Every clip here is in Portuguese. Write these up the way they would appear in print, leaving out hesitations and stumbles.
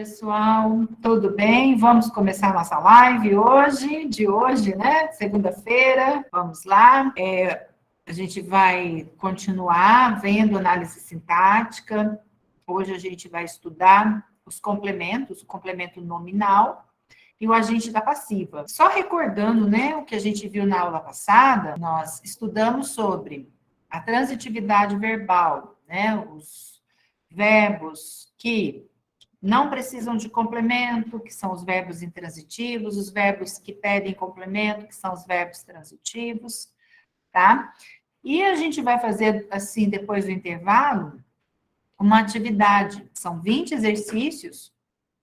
pessoal, tudo bem? Vamos começar nossa live hoje, né? Segunda-feira, vamos lá. A gente vai continuar vendo análise sintática. Hoje a gente vai estudar os complementos, o complemento nominal e o agente da passiva. Só recordando, né, o que a gente viu na aula passada, nós estudamos sobre a transitividade verbal, né? Os verbos que não precisam de complemento, que são os verbos intransitivos, os verbos que pedem complemento, que são os verbos transitivos, tá? E a gente vai fazer, assim, depois do intervalo, uma atividade. São 20 exercícios,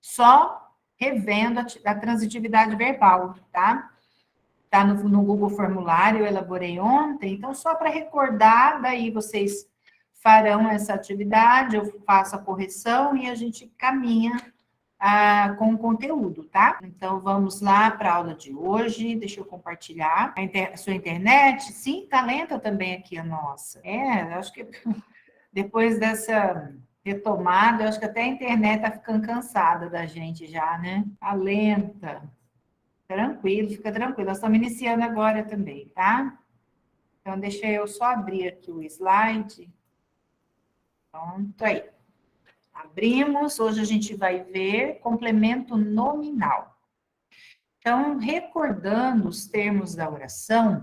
só revendo a transitividade verbal, tá? Tá no Google Formulário, eu elaborei ontem, então só para recordar, daí vocês farão essa atividade, eu faço a correção e a gente caminha com o conteúdo, tá? Então, vamos lá para a aula de hoje. Deixa eu compartilhar. A sua internet, sim, tá lenta também aqui a nossa. Acho que depois dessa retomada, eu acho que até a internet tá ficando cansada da gente já, né? Tá lenta. Tranquilo, fica tranquilo. Nós estamos iniciando agora também, tá? Então, deixa eu só abrir aqui o slide. Pronto, aí. Abrimos, hoje a gente vai ver complemento nominal. Então, recordando os termos da oração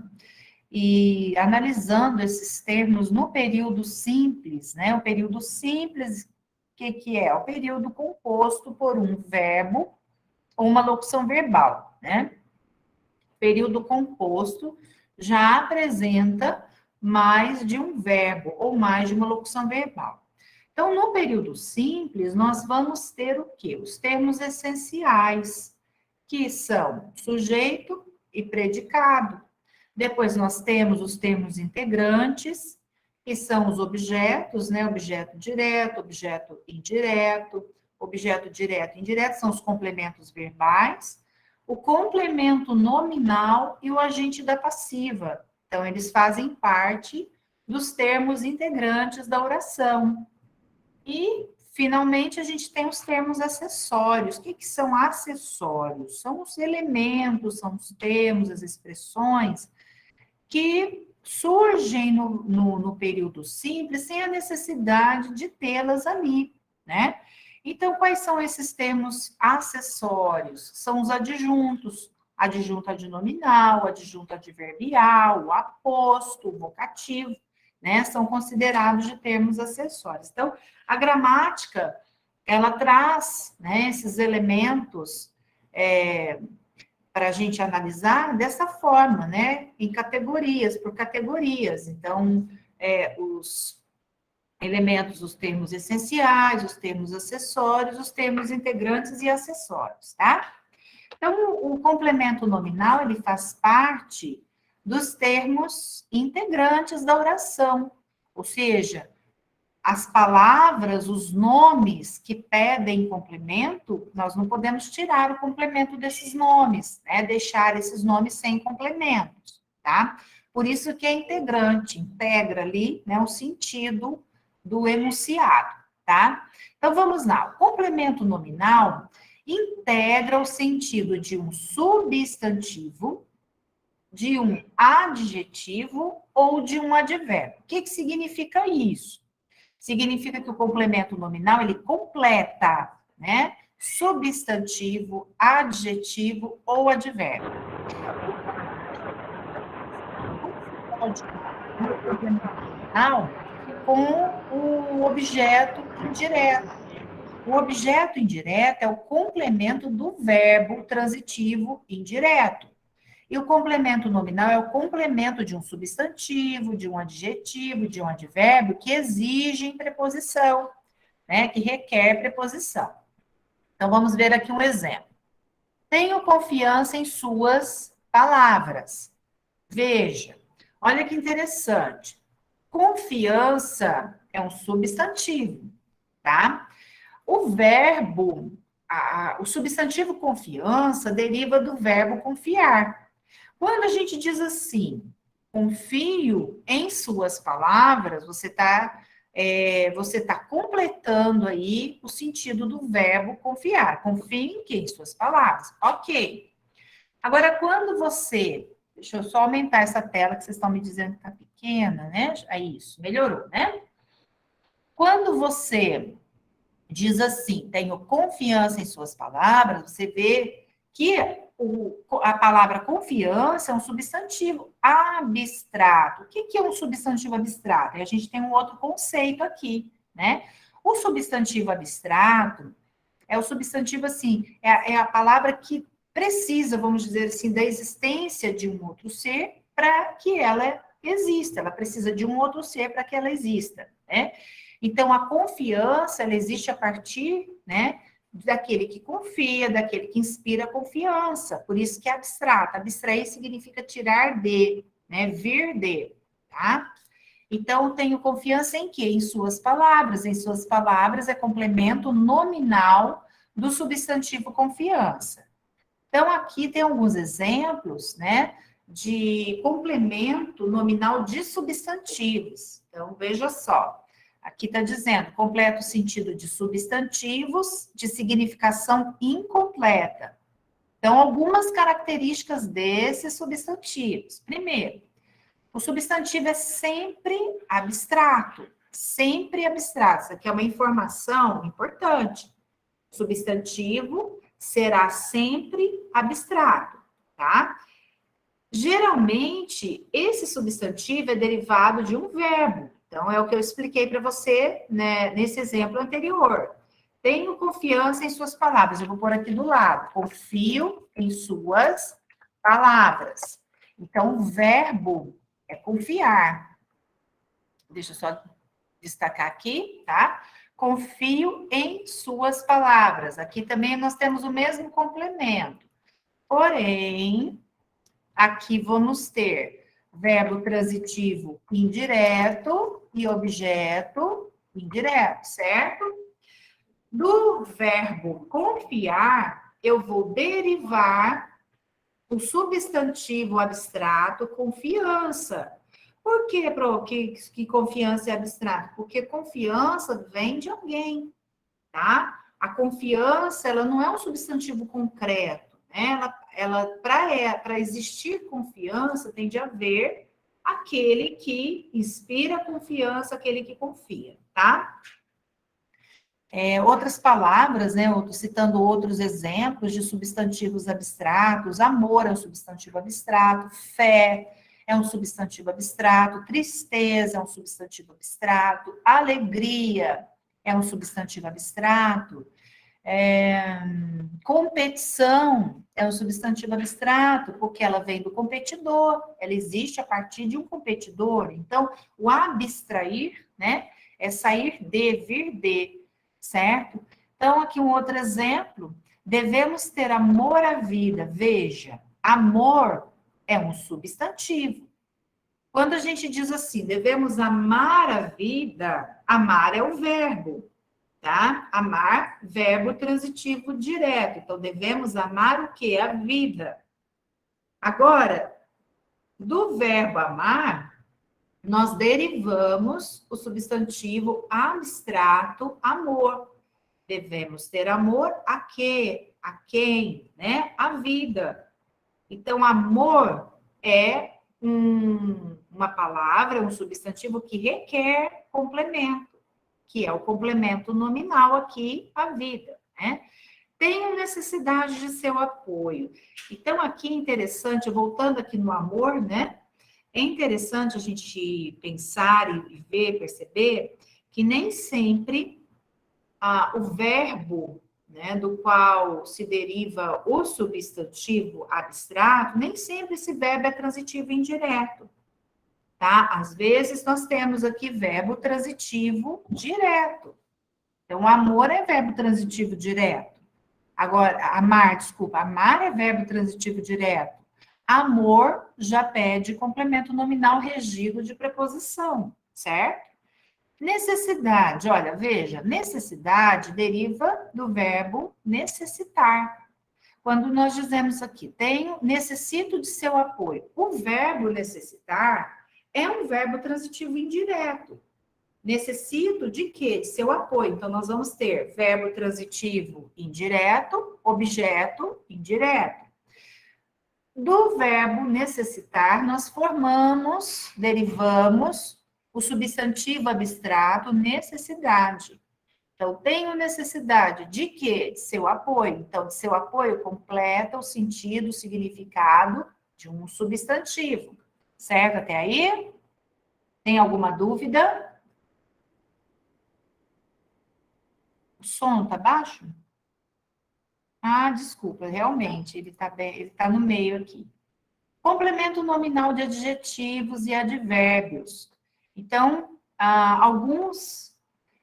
e analisando esses termos no período simples, né? O período simples, o que é? O período composto por um verbo ou uma locução verbal, né? O período composto já apresenta mais de um verbo ou mais de uma locução verbal. Então, no período simples, nós vamos ter o quê? Os termos essenciais, que são sujeito e predicado. Depois, nós temos os termos integrantes, que são os objetos, né? Objeto direto, objeto indireto, objeto direto e indireto, são os complementos verbais, o complemento nominal e o agente da passiva. Então, eles fazem parte dos termos integrantes da oração. E, finalmente, a gente tem os termos acessórios. O que são acessórios? São os elementos, são os termos, as expressões que surgem no período simples sem a necessidade de tê-las ali, né? Então, quais são esses termos acessórios? São os adjuntos, adjunto adnominal, adjunto adverbial, o aposto, o vocativo, né? São considerados de termos acessórios. Então, a gramática, ela traz, né, esses elementos para a gente analisar dessa forma, né? Em categorias, por categorias. Então, os elementos, os termos essenciais, os termos acessórios, os termos integrantes e acessórios, tá? Então, o complemento nominal, ele faz parte dos termos integrantes da oração, ou seja, as palavras, os nomes que pedem complemento, nós não podemos tirar o complemento desses nomes, né? Deixar esses nomes sem complementos, tá? Por isso que é integrante, integra ali, né, o sentido do enunciado, tá? Então, vamos lá. O complemento nominal integra o sentido de um substantivo, de um adjetivo ou de um advérbio. O que significa isso? Significa que o complemento nominal, ele completa, né? Substantivo, adjetivo ou advérbio. O complemento nominal com o objeto indireto. O objeto indireto é o complemento do verbo transitivo indireto. E o complemento nominal é o complemento de um substantivo, de um adjetivo, de um advérbio que exigem preposição, né? Que requer preposição. Então, vamos ver aqui um exemplo. Tenho confiança em suas palavras. Veja, olha que interessante. Confiança é um substantivo, tá? O verbo, o substantivo confiança deriva do verbo confiar. Quando a gente diz assim, confio em suas palavras, você está você está completando aí o sentido do verbo confiar. Confie em quem? Em suas palavras. Ok. Agora, quando você... Deixa eu só aumentar essa tela que vocês estão me dizendo que está pequena, né? É isso, melhorou, né? Quando você diz assim, tenho confiança em suas palavras, você vê que a palavra confiança é um substantivo abstrato. O que é um substantivo abstrato? E a gente tem um outro conceito aqui, né? O substantivo abstrato é o substantivo, assim, é a palavra que precisa, vamos dizer assim, da existência de um outro ser para que ela exista. Ela precisa de um outro ser para que ela exista, né? Então, a confiança, ela existe a partir, né, daquele que confia, daquele que inspira confiança. Por isso que é abstrata. Abstrair significa tirar de, né, vir de, tá? Então, tenho confiança em quê? Em suas palavras. Em suas palavras é complemento nominal do substantivo confiança. Então, aqui tem alguns exemplos, né, de complemento nominal de substantivos. Então, veja só. Aqui está dizendo, completa o sentido de substantivos de significação incompleta. Então, algumas características desses substantivos. Primeiro, o substantivo é sempre abstrato. Sempre abstrato. Isso aqui é uma informação importante. O substantivo será sempre abstrato, tá? Geralmente, esse substantivo é derivado de um verbo. Então, é o que eu expliquei para você, né, nesse exemplo anterior. Tenho confiança em suas palavras. Eu vou pôr aqui do lado. Confio em suas palavras. Então, o verbo é confiar. Deixa eu só destacar aqui, tá? Confio em suas palavras. Aqui também nós temos o mesmo complemento. Porém, aqui vamos ter verbo transitivo indireto e objeto indireto, certo? Do verbo confiar, eu vou derivar o substantivo abstrato confiança. Por que, que confiança é abstrato? Porque confiança vem de alguém, tá? A confiança, ela não é um substantivo concreto, né? Para existir confiança, tem de haver aquele que inspira confiança, aquele que confia, tá? Outras palavras, né? Citando outros exemplos de substantivos abstratos, amor é um substantivo abstrato, fé é um substantivo abstrato, tristeza é um substantivo abstrato, alegria é um substantivo abstrato, competição é um substantivo abstrato, porque ela vem do competidor, ela existe a partir de um competidor. Então, o abstrair, né, é sair de, vir de, certo? Então, aqui um outro exemplo, devemos ter amor à vida. Veja, amor é um substantivo. Quando a gente diz assim, devemos amar a vida, amar é o verbo, tá? Amar, verbo transitivo direto. Então, devemos amar o quê? A vida. Agora, do verbo amar, nós derivamos o substantivo abstrato amor. Devemos ter amor a quê? A quem? Né? A vida. Então, amor é uma palavra, um substantivo que requer complemento, que é o complemento nominal aqui, a vida, né? Tenho necessidade de seu apoio. Então, aqui é interessante, voltando aqui no amor, né? É interessante a gente pensar e ver, perceber, que nem sempre o verbo, né, do qual se deriva o substantivo abstrato, nem sempre esse verbo é transitivo indireto, tá? Às vezes nós temos aqui verbo transitivo direto. Então, amor é verbo transitivo direto. Agora, amar é verbo transitivo direto. Amor já pede complemento nominal regido de preposição, certo? Necessidade, olha, veja, necessidade deriva do verbo necessitar. Quando nós dizemos aqui, necessito de seu apoio. O verbo necessitar é um verbo transitivo indireto. necessito de quê? De seu apoio. Então, nós vamos ter verbo transitivo indireto, objeto indireto. Do verbo necessitar, nós formamos, derivamos o substantivo abstrato necessidade. Então, tenho necessidade de quê? De seu apoio. Então, de seu apoio completa o sentido, o significado de um substantivo. Certo até aí? Tem alguma dúvida? O som tá baixo? Ah, desculpa, realmente, ele tá bem, ele tá no meio aqui. Complemento nominal de adjetivos e advérbios. Então, alguns.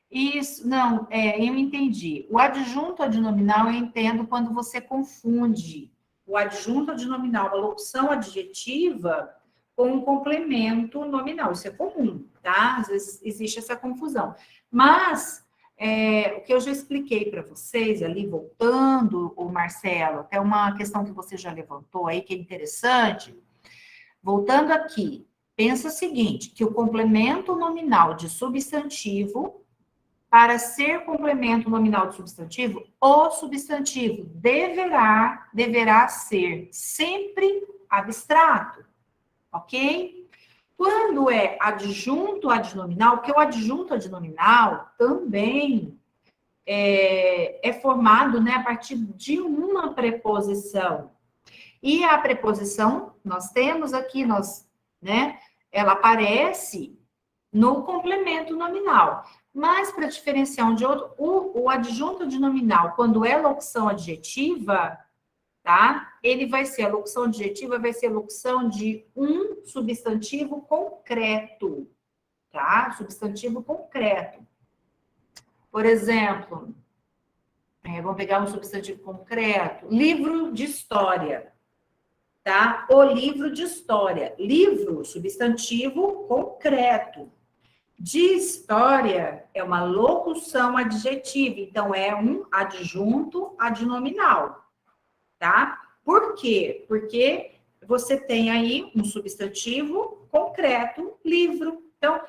Isso, não, eu entendi. O adjunto adnominal eu entendo quando você confunde o adjunto adnominal, a locução adjetiva, com um complemento nominal. Isso é comum, tá? Às vezes existe essa confusão. Mas, o que eu já expliquei para vocês ali, voltando, o Marcelo, até uma questão que você já levantou aí, que é interessante. Voltando aqui, pensa o seguinte, que o complemento nominal de substantivo, para ser complemento nominal de substantivo, o substantivo deverá ser sempre abstrato, ok? Quando é adjunto adnominal, porque o adjunto adnominal também é formado, né, a partir de uma preposição. E a preposição, nós temos aqui, né, ela aparece no complemento nominal. Mas, para diferenciar um de outro, o adjunto adnominal, quando é locução adjetiva, tá? A locução adjetiva vai ser a locução de um substantivo concreto, tá? Substantivo concreto. Por exemplo, vamos pegar um substantivo concreto, livro de história, tá? O livro de história. Livro, substantivo concreto. De história é uma locução adjetiva, então é um adjunto adnominal, tá? Por quê? Porque você tem aí um substantivo concreto, livro. Então,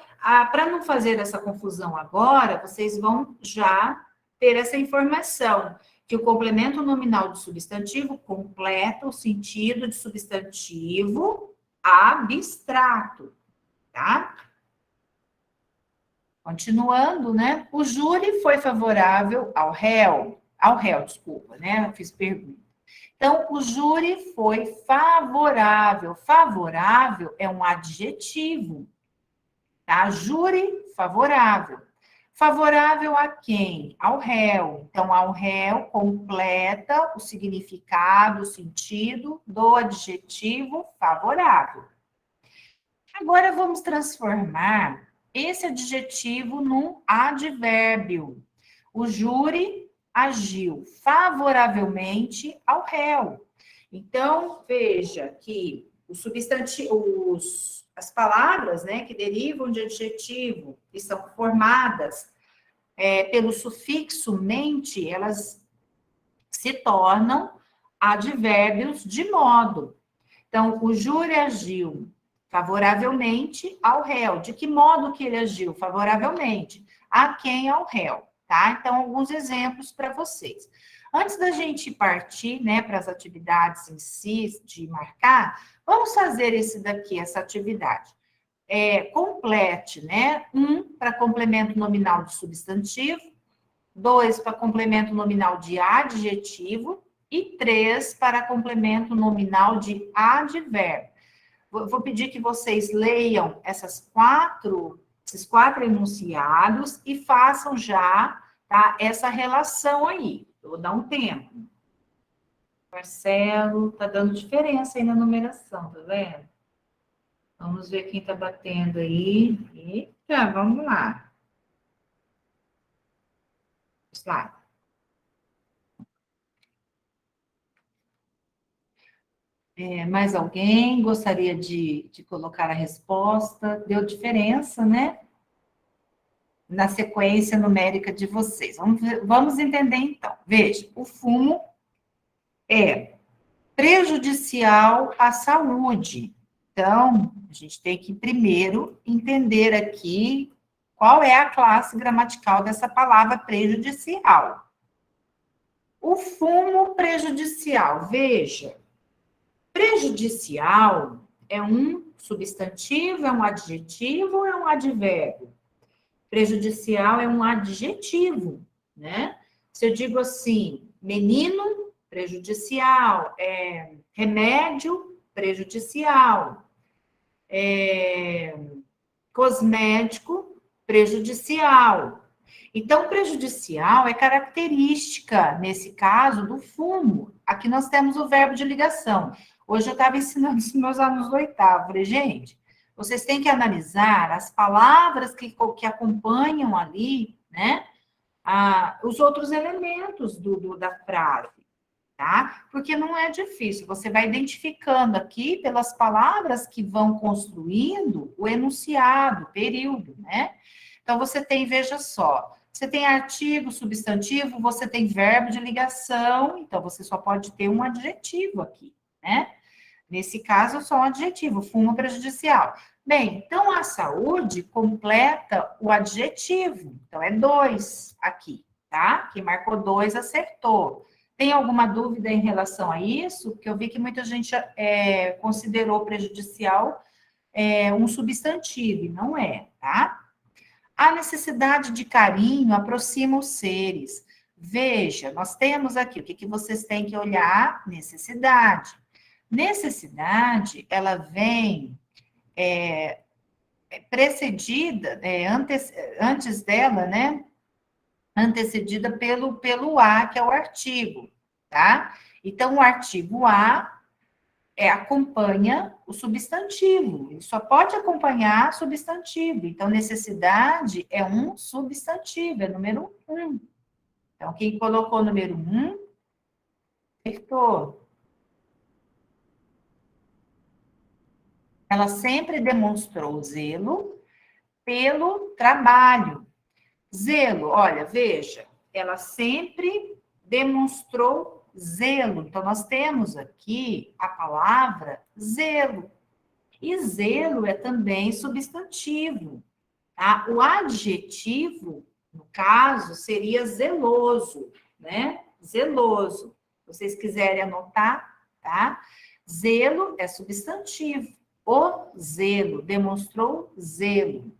para não fazer essa confusão agora, vocês vão já ter essa informação, que o complemento nominal de substantivo completa o sentido de substantivo abstrato, tá? Continuando, né? O júri foi favorável ao réu, desculpa, né? Eu fiz pergunta. Então, o júri foi favorável. Favorável é um adjetivo, tá? Júri favorável. Favorável a quem? Ao réu. Então, ao réu completa o significado, o sentido do adjetivo favorável. Agora, vamos transformar esse adjetivo num advérbio. O júri agiu favoravelmente ao réu. Então, veja que as palavras, né, que derivam de adjetivo, que são formadas pelo sufixo mente, elas se tornam advérbios de modo. Então, o júri agiu favoravelmente ao réu. De que modo que ele agiu? Favoravelmente. A quem? Ao réu, tá? Então, alguns exemplos para vocês. Antes da gente partir, né, para as atividades em si, de marcar, vamos fazer essa atividade. Complete, né? 1 para complemento nominal de substantivo, 2 para complemento nominal de adjetivo e 3 para complemento nominal de advérbio. Vou pedir que vocês leiam esses quatro enunciados e façam já, tá, essa relação aí. Eu vou dar um tempo. Marcelo, tá dando diferença aí na numeração, tá vendo? Vamos ver quem tá batendo aí. Eita, vamos lá. Slide. Mais alguém gostaria de colocar a resposta? Deu diferença, né? Na sequência numérica de vocês. Vamos entender, então. Veja, o fumo é prejudicial à saúde. Então, a gente tem que primeiro entender aqui qual é a classe gramatical dessa palavra prejudicial. O fumo prejudicial, veja, prejudicial é um substantivo, é um adjetivo ou é um advérbio? Prejudicial é um adjetivo, né? Se eu digo assim, menino, prejudicial, remédio, prejudicial, cosmético, prejudicial. Então, prejudicial é característica, nesse caso, do fumo. Aqui nós temos o verbo de ligação. Hoje eu estava ensinando os meus alunos do oitavo. Falei, gente, vocês têm que analisar as palavras que acompanham ali, né? Os outros elementos da frase, tá? Porque não é difícil. Você vai identificando aqui, pelas palavras que vão construindo, o enunciado, o período, né? Então, você tem, veja só, você tem artigo, substantivo, você tem verbo de ligação, então você só pode ter um adjetivo aqui, né? Nesse caso, só um adjetivo, fumo prejudicial. Bem, então a saúde completa o adjetivo, então é 2 aqui, tá? Quem marcou 2 acertou. Tem alguma dúvida em relação a isso? Porque eu vi que muita gente considerou prejudicial um substantivo, e não é, tá? A necessidade de carinho aproxima os seres. Veja, nós temos aqui, o que vocês têm que olhar? Necessidade. Necessidade, ela vem precedida, antes dela, né? Antecedida pelo a, que é o artigo, tá? Então, o artigo a acompanha o substantivo. Ele só pode acompanhar substantivo. Então, necessidade é um substantivo, é número 1. Então, quem colocou número 1, acertou. Ela sempre demonstrou zelo pelo trabalho. Zelo, olha, veja, ela sempre demonstrou zelo. Então, nós temos aqui a palavra zelo. E zelo é também substantivo. Tá? O adjetivo, no caso, seria zeloso, né? Zeloso. Se vocês quiserem anotar, tá? Zelo é substantivo. O zelo, demonstrou zelo.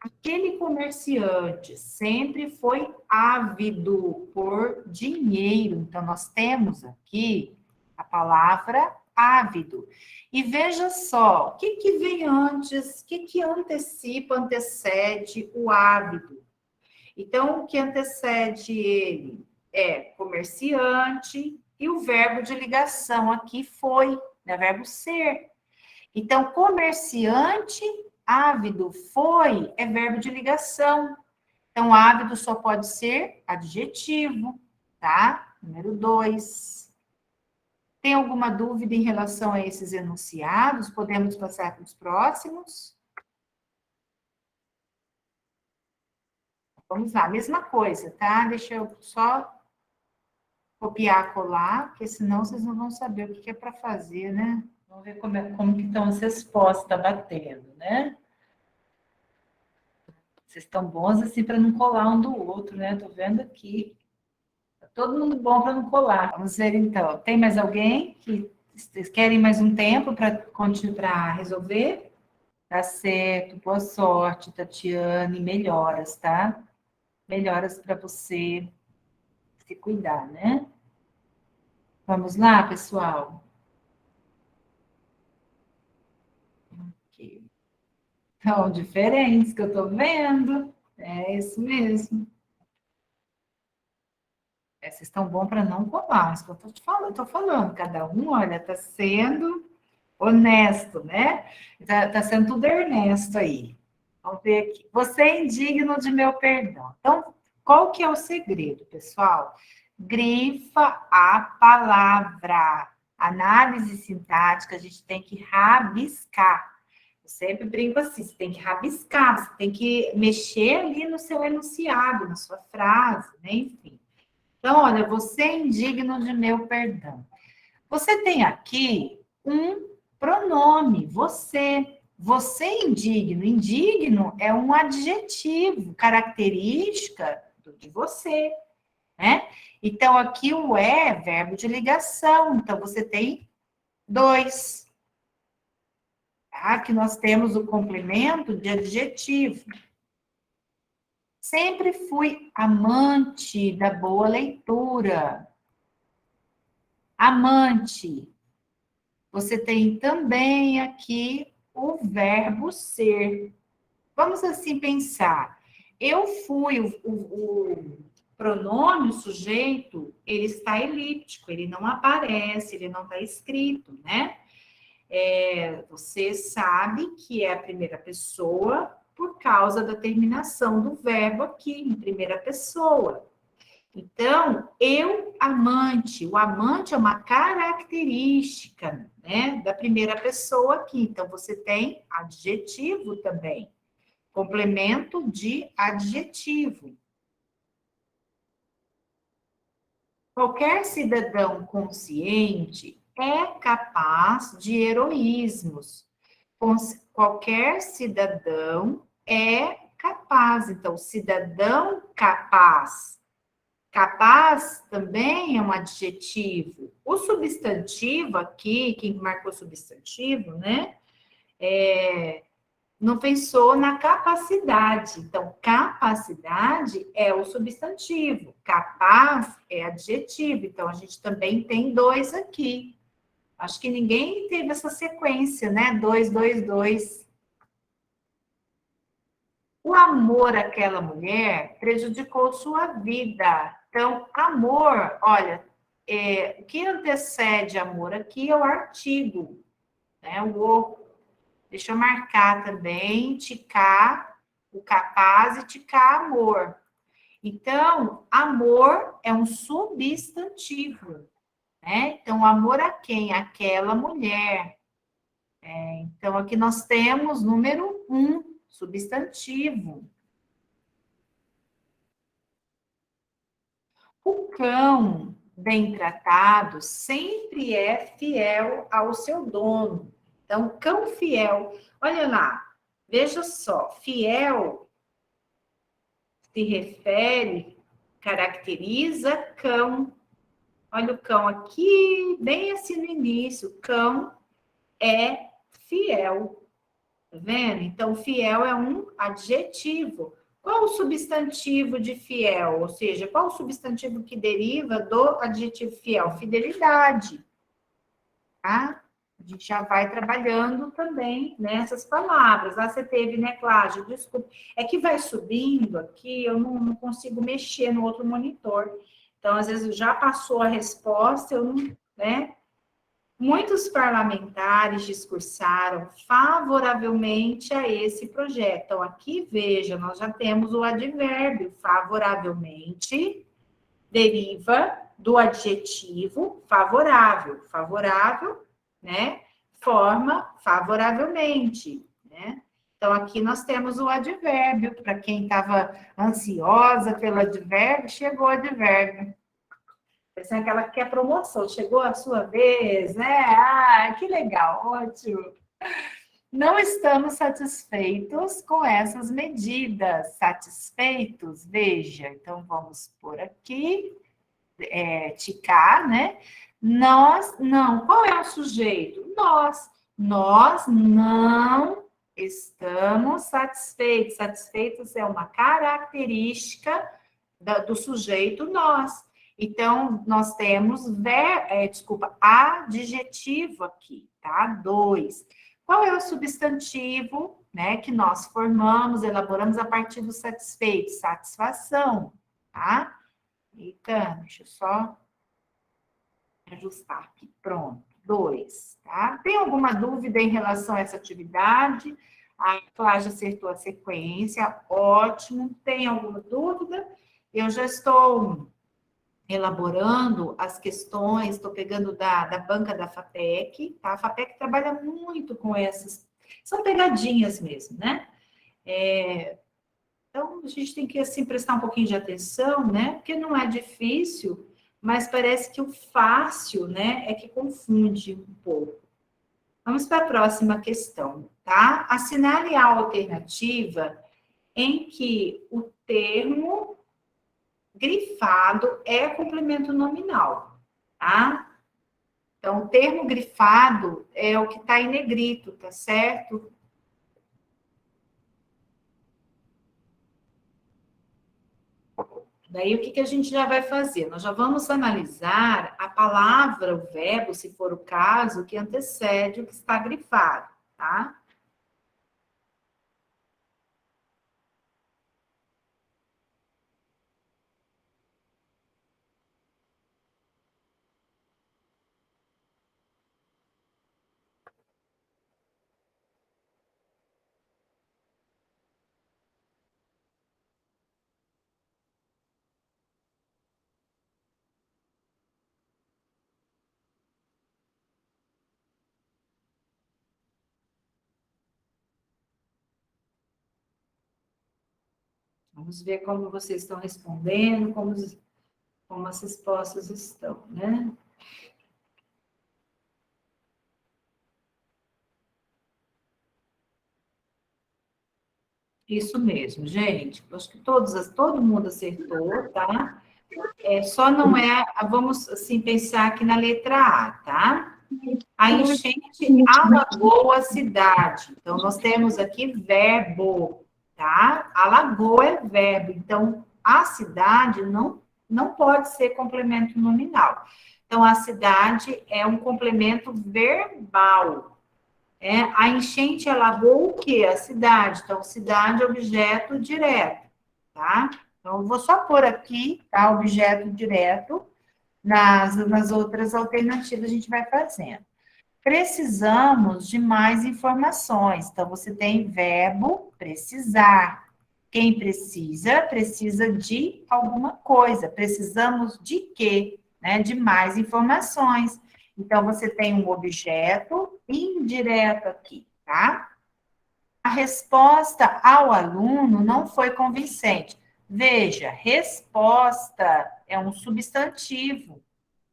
Aquele comerciante sempre foi ávido por dinheiro. Então, nós temos aqui a palavra ávido. E veja só, o que vem antes, o que antecipa, antecede o ávido? Então, o que antecede ele é comerciante e o verbo de ligação aqui foi, né, verbo ser. Então, comerciante, ávido, foi, é verbo de ligação. Então, ávido só pode ser adjetivo, tá? Número 2. Tem alguma dúvida em relação a esses enunciados? Podemos passar para os próximos? Vamos lá, mesma coisa, tá? Deixa eu só copiar, colar, porque senão vocês não vão saber o que é para fazer, né? Vamos ver como que estão as respostas batendo, né? Vocês estão bons assim para não colar um do outro, né? Tô vendo aqui. Tá todo mundo bom para não colar. Vamos ver então. Tem mais alguém que vocês querem mais um tempo para resolver? Tá certo. Boa sorte, Tatiane. Melhoras, tá? Melhoras para você se cuidar, né? Vamos lá, pessoal? Aqui. Então, diferentes que eu tô vendo. É isso mesmo. Vocês estão bons para não colar, isso que eu tô falando. Cada um, olha, tá sendo honesto, né? Tá sendo tudo Ernesto aí. Vamos ver aqui. Você é indigno de meu perdão. Então, qual que é o segredo, pessoal? Grifa a palavra. Análise sintática, a gente tem que rabiscar. Eu sempre brinco assim, você tem que rabiscar, você tem que mexer ali no seu enunciado, na sua frase, né? Enfim. Então, olha, você é indigno de meu perdão. Você tem aqui um pronome, você. Você é indigno. Indigno é um adjetivo, característica de você, né? Então, aqui o é verbo de ligação. Então, você tem dois. Aqui nós temos o complemento de adjetivo. Sempre fui amante da boa leitura. Amante. Você tem também aqui o verbo ser. Vamos assim pensar. Eu fui, o pronome, o sujeito, ele está elíptico, ele não aparece, ele não está escrito, né? Você sabe que é a primeira pessoa por causa da terminação do verbo aqui, em primeira pessoa. Então, eu amante, o amante é uma característica, né, da primeira pessoa aqui. Então, você tem adjetivo também, complemento de adjetivo. Qualquer cidadão consciente é capaz de heroísmos. Qualquer cidadão é capaz. Então, cidadão capaz. Capaz também é um adjetivo. O substantivo aqui, quem marcou substantivo, né? Não pensou na capacidade. Então, capacidade é o substantivo. Capaz é adjetivo. Então, a gente também tem dois aqui. Acho que ninguém teve essa sequência, né? Dois, dois, dois. O amor àquela mulher prejudicou sua vida. Então, amor, olha, o que antecede amor aqui é o artigo, né? O. Deixa eu marcar também, ticar, o capaz e ticar amor. Então, amor é um substantivo, né? Então, amor a quem? Aquela mulher. Então, aqui nós temos número 1, substantivo. O cão bem tratado sempre é fiel ao seu dono. Então, cão fiel. Olha lá, veja só, fiel se refere, caracteriza cão. Olha o cão aqui, bem assim no início. Cão é fiel. Tá vendo? Então, fiel é um adjetivo. Qual o substantivo de fiel? Ou seja, qual o substantivo que deriva do adjetivo fiel? Fidelidade. Tá? A gente já vai trabalhando também nessas palavras. Lá você teve, né, Cláudia? Desculpa. É que vai subindo aqui, eu não consigo mexer no outro monitor. Então, às vezes, já passou a resposta, eu não, né? Muitos parlamentares discursaram favoravelmente a esse projeto. Então, aqui, veja, nós já temos o advérbio favoravelmente, deriva do adjetivo favorável. Favorável, né? Forma favoravelmente, né? Então, aqui nós temos o advérbio. Para quem estava ansiosa pelo advérbio, chegou o advérbio. Pensando que ela quer promoção, chegou a sua vez, né? Ah, que legal, ótimo. Não estamos satisfeitos com essas medidas. Satisfeitos? Veja, então vamos por aqui, ticar, né? Nós, não. Qual é o sujeito? Nós. Nós não estamos satisfeitos. Satisfeitos é uma característica do sujeito nós. Então, nós temos, adjetivo aqui, tá? 2. Qual é o substantivo, né, que nós formamos, elaboramos a partir do satisfeito? Satisfação, tá? Então, deixa eu só ajustar aqui. Pronto. 2, tá? Tem alguma dúvida em relação a essa atividade? A Cláudia acertou a sequência, ótimo. Tem alguma dúvida? Eu já estou elaborando as questões, estou pegando da banca da FAPEC, tá? A FAPEC trabalha muito com essas, são pegadinhas mesmo, né? Então, a gente tem que, assim, prestar um pouquinho de atenção, né? Porque não é difícil, mas parece que o fácil, né, é que confunde um pouco. Vamos para a próxima questão. tá? Assinale a alternativa em que o termo grifado é complemento nominal, tá? Então, o termo grifado é o que está em negrito, tá certo? Daí, o que, que a gente já vai fazer? Nós já vamos analisar a palavra, o verbo, se for o caso, que antecede o que está grifado, tá? Vamos ver como vocês estão respondendo, como as respostas estão, né? Isso mesmo, gente. Acho que todo mundo acertou, tá? Só não é, vamos assim pensar aqui na letra A, tá? A enchente alagou a cidade. Então, nós temos aqui verbo, tá? Alagou é verbo. Então, a cidade não pode ser complemento nominal. Então, a cidade é um complemento verbal. A enchente alagou o quê? A cidade. Então, cidade é objeto direto, tá? Então, eu vou só pôr aqui, tá? Objeto direto. Nas outras alternativas, a gente vai fazendo. Precisamos de mais informações. Então, você tem verbo precisar. Quem precisa, precisa de alguma coisa. Precisamos de quê? Né? De mais informações. Então, você tem um objeto indireto aqui, tá? A resposta ao aluno não foi convincente. Veja, resposta é um substantivo,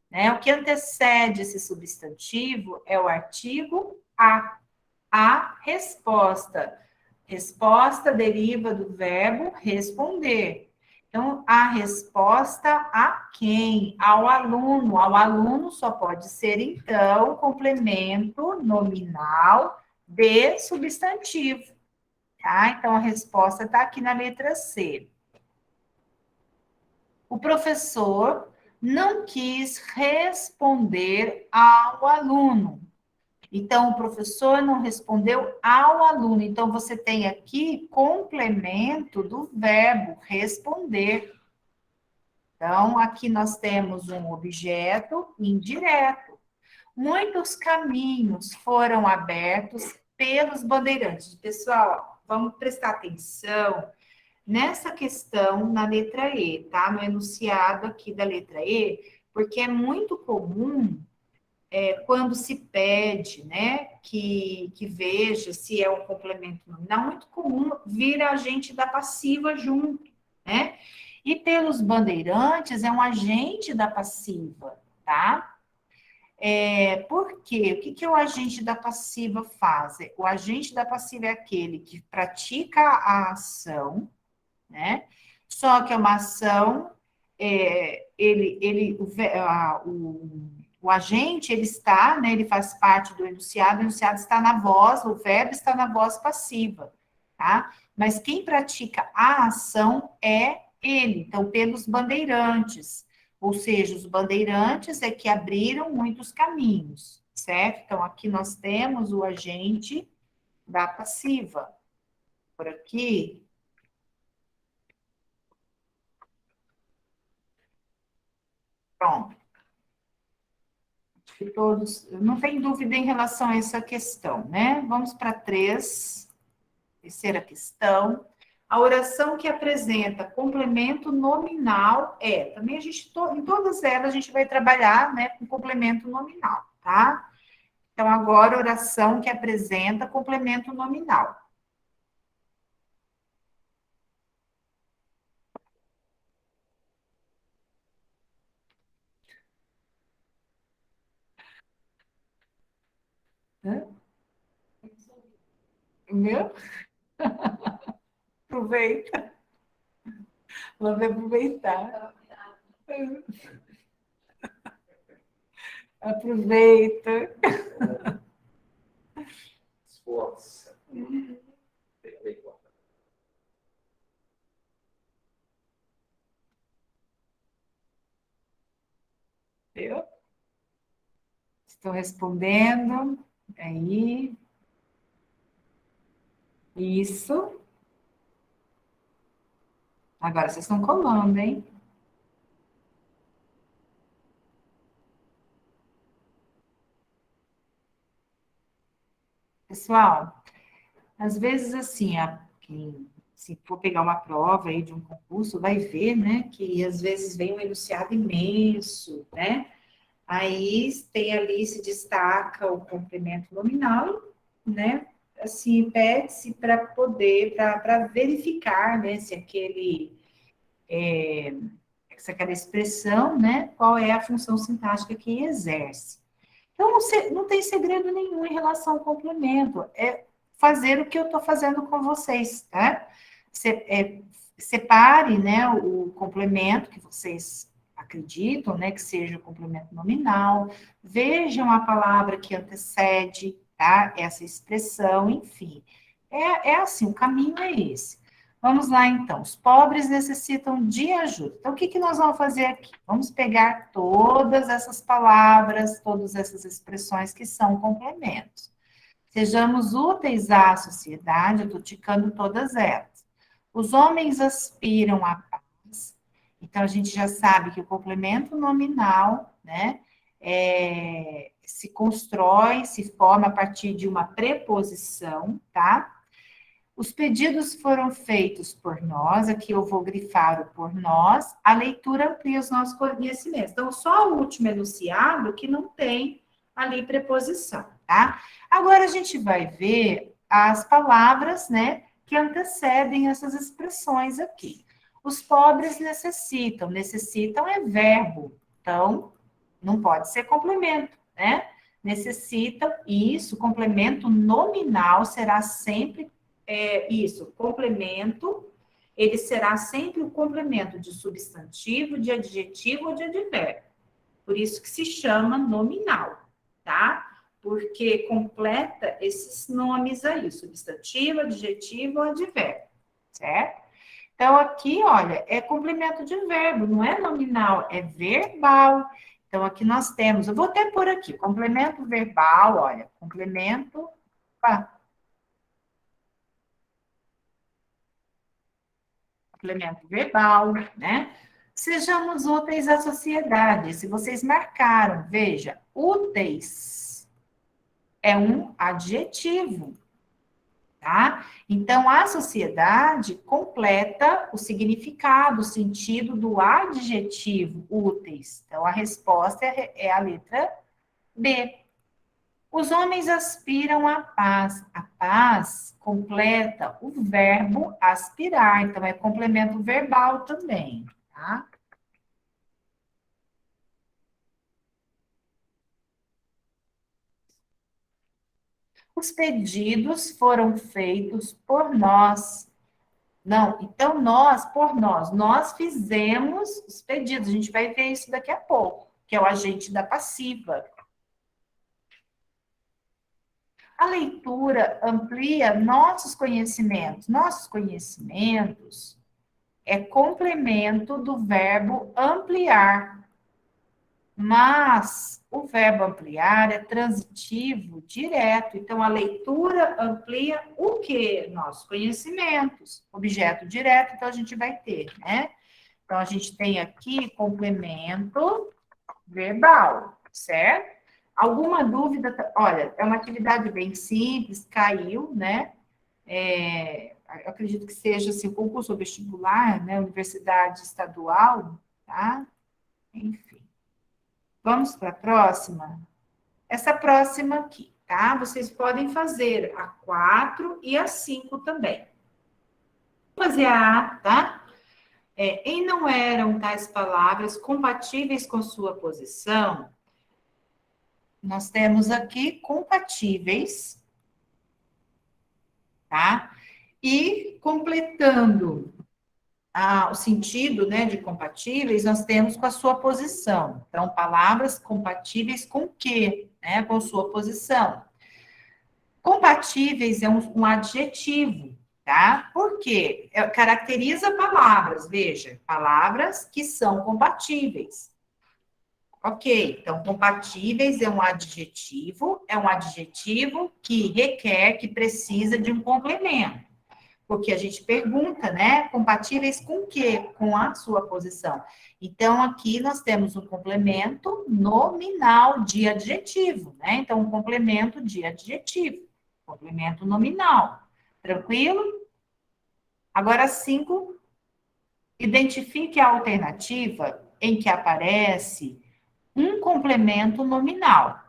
né? O que antecede esse substantivo é o artigo a resposta. Resposta deriva do verbo responder. Então, a resposta a quem? Ao aluno. Ao aluno só pode ser, então, complemento nominal de substantivo, tá? Então, a resposta está aqui na letra C. O professor não quis responder ao aluno. Então, o professor não respondeu ao aluno. Então, você tem aqui complemento do verbo responder. Então, aqui nós temos um objeto indireto. Muitos caminhos foram abertos pelos bandeirantes. Pessoal, vamos prestar atenção nessa questão na letra E, tá? No enunciado aqui da letra E, porque é muito comum quando se pede, né, que veja se é um complemento nominal, muito comum vir agente da passiva junto, né? E pelos bandeirantes é um agente da passiva, tá? Por quê? O que, que o agente da passiva faz? O agente da passiva é aquele que pratica a ação, né? Só que é uma ação, o agente, ele está, né, ele faz parte do enunciado, o enunciado está na voz, o verbo está na voz passiva, tá? Mas quem pratica a ação é ele, então, pelos bandeirantes, ou seja, os bandeirantes é que abriram muitos caminhos, certo? Então, aqui nós temos o agente da passiva. Por aqui, pronto. Que todos, não tem dúvida em relação a essa questão, né? Vamos para terceira questão. A oração que apresenta complemento nominal também a gente, em todas elas, a gente vai trabalhar, né, com complemento nominal, tá? Então, agora, oração que apresenta complemento nominal. Hã? Viu? Aproveita. Vamos aproveitar. Aproveita. Esforça. Viu? Estou respondendo. Aí. Isso. Agora vocês estão colando, hein? Pessoal, às vezes assim, quem se for pegar uma prova aí de um concurso, vai ver, né, que às vezes vem um enunciado imenso, né? Aí tem ali, se destaca o complemento nominal, né? Assim, pede-se para poder, para verificar, né, se aquela expressão, né, qual é a função sintática que exerce. Então, não tem segredo nenhum em relação ao complemento. É fazer o que eu estou fazendo com vocês, tá? Separe, né, o complemento que vocês acreditam, né, que seja o complemento nominal. Vejam a palavra que antecede, tá? Essa expressão, enfim. É assim, o caminho é esse. Vamos lá, então. Os pobres necessitam de ajuda. Então, o que nós vamos fazer aqui? Vamos pegar todas essas palavras, todas essas expressões que são complementos. Sejamos úteis à sociedade, eu estou ticando todas elas. Os homens aspiram à paz. Então, a gente já sabe que o complemento nominal, né, se constrói, se forma a partir de uma preposição, tá? Os pedidos foram feitos por nós, aqui eu vou grifar o por nós, a leitura amplia os nossos conhecimentos. Então, só o último enunciado que não tem ali preposição, tá? Agora a gente vai ver as palavras, né, que antecedem essas expressões aqui. Os pobres necessitam é verbo, então não pode ser complemento, né? Necessitam, isso, complemento nominal será sempre isso, complemento, ele será sempre o complemento de substantivo, de adjetivo ou de advérbio. Por isso que se chama nominal, tá? Porque completa esses nomes aí, substantivo, adjetivo ou advérbio, certo? Então, aqui, olha, é complemento de verbo, não é nominal, é verbal. Então, aqui nós temos, eu vou até pôr aqui, complemento verbal, olha, complemento, complemento verbal, né? Sejamos úteis à sociedade. Se vocês marcaram, veja, úteis é um adjetivo, tá? Então, a sociedade completa o significado, o sentido do adjetivo úteis. Então, a resposta é a letra B. Os homens aspiram à paz. A paz completa o verbo aspirar, então é complemento verbal também, tá? Os pedidos foram feitos por nós. Não, então nós fizemos os pedidos. A gente vai ver isso daqui a pouco, que é o agente da passiva. A leitura amplia nossos conhecimentos. Nossos conhecimentos é complemento do verbo ampliar. Mas o verbo ampliar é transitivo direto. Então, a leitura amplia o quê? Nossos conhecimentos. Objeto direto, então a gente vai ter, né? Então, a gente tem aqui complemento verbal, certo? Alguma dúvida? Olha, é uma atividade bem simples, caiu, né? Eu acredito que seja assim, o concurso vestibular, né? Universidade estadual, tá? Enfim. Vamos para a próxima? Essa próxima aqui, tá? Vocês podem fazer a 4 e a 5 também. Vou fazer a A, tá? E não eram tais palavras compatíveis com sua posição. Nós temos aqui compatíveis, tá? E completando o sentido, né, de compatíveis, nós temos com a sua posição. Então, palavras compatíveis com o quê? Né, com sua posição. Compatíveis é um adjetivo, tá? Por quê? Caracteriza palavras, veja, palavras que são compatíveis. Ok, então compatíveis é um adjetivo que requer, que precisa de um complemento. Porque a gente pergunta, né? Compatíveis com o quê? Com a sua posição. Então, aqui nós temos um complemento nominal de adjetivo, né? Então, um complemento de adjetivo, complemento nominal. Tranquilo? Agora, 5, identifique a alternativa em que aparece um complemento nominal,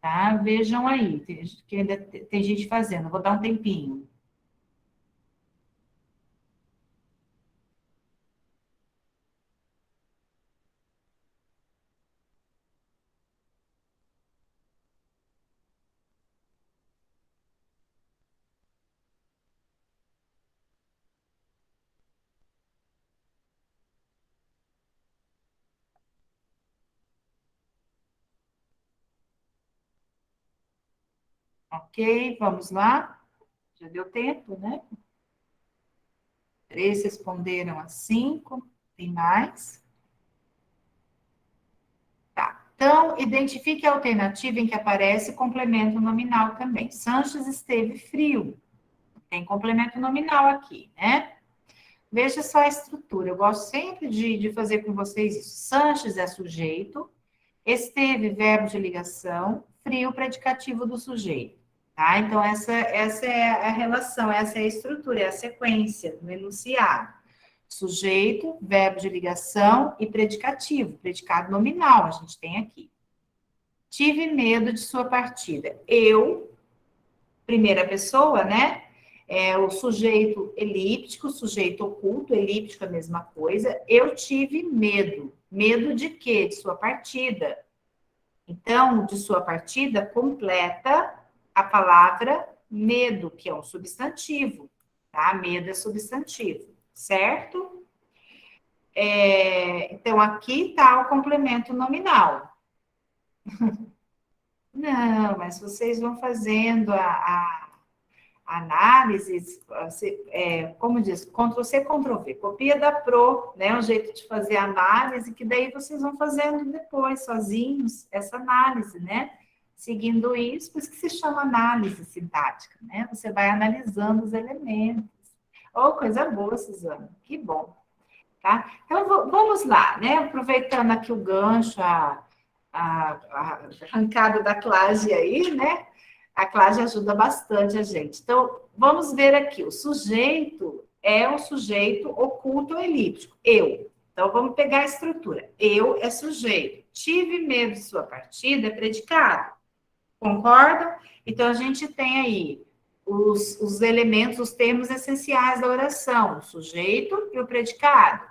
tá? Vejam aí, que ainda tem gente fazendo, vou dar um tempinho. Ok, vamos lá. Já deu tempo, né? 3 responderam a 5. Tem mais? Tá. Então, identifique a alternativa em que aparece complemento nominal também. Sanches esteve frio. Tem complemento nominal aqui, né? Veja só a estrutura. Eu gosto sempre de fazer com vocês isso. Sanches é sujeito, esteve, verbo de ligação, frio, predicativo do sujeito. Tá? Então, essa é a relação, essa é a estrutura, é a sequência do enunciado. Sujeito, verbo de ligação e predicativo, predicado nominal, a gente tem aqui. Tive medo de sua partida. Eu, primeira pessoa, né? É o sujeito elíptico, sujeito oculto, elíptico é a mesma coisa. Eu tive medo. Medo de quê? De sua partida. Então, de sua partida, completa a palavra medo, que é um substantivo, tá? Medo é substantivo, certo? Então, aqui está o complemento nominal. Não, mas vocês vão fazendo a análise, como diz, Ctrl+C, Ctrl+V, copia da Pro, né, um jeito de fazer análise, que daí vocês vão fazendo depois, sozinhos, essa análise, né, seguindo isso, por isso que se chama análise sintática, né, você vai analisando os elementos. Oh, coisa boa, Suzana, que bom, tá? Então, vamos lá, né, aproveitando aqui o gancho, a arrancada da Cláudia aí, né, a Cláudia ajuda bastante a gente. Então, vamos ver aqui. O sujeito é um sujeito oculto ou elíptico. Eu. Então, vamos pegar a estrutura. Eu é sujeito. Tive medo de sua partida é predicado. Concordam? Então, a gente tem aí os elementos, os termos essenciais da oração. O sujeito e o predicado.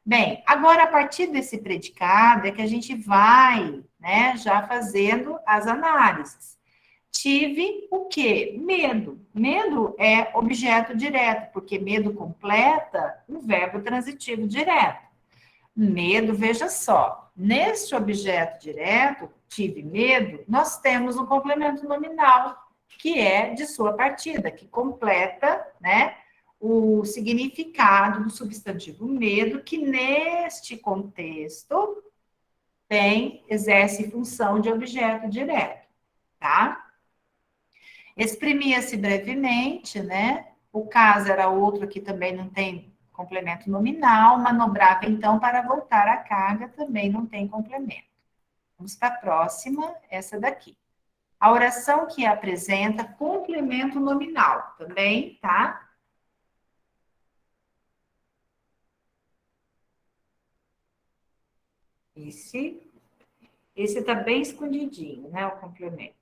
Bem, agora, a partir desse predicado, é que a gente vai, né, já fazendo as análises. Tive o quê? Medo. Medo é objeto direto, porque medo completa um verbo transitivo direto. Medo, veja só, neste objeto direto, tive medo, nós temos um complemento nominal, que é de sua partida, que completa, né, o significado do substantivo medo, que neste contexto exerce função de objeto direto, tá? Exprimia-se brevemente, né? O caso era outro que também não tem complemento nominal, manobrava então para voltar à carga, também não tem complemento. Vamos para a próxima, essa daqui. A oração que apresenta complemento nominal, também, tá? Esse tá bem escondidinho, né? O complemento.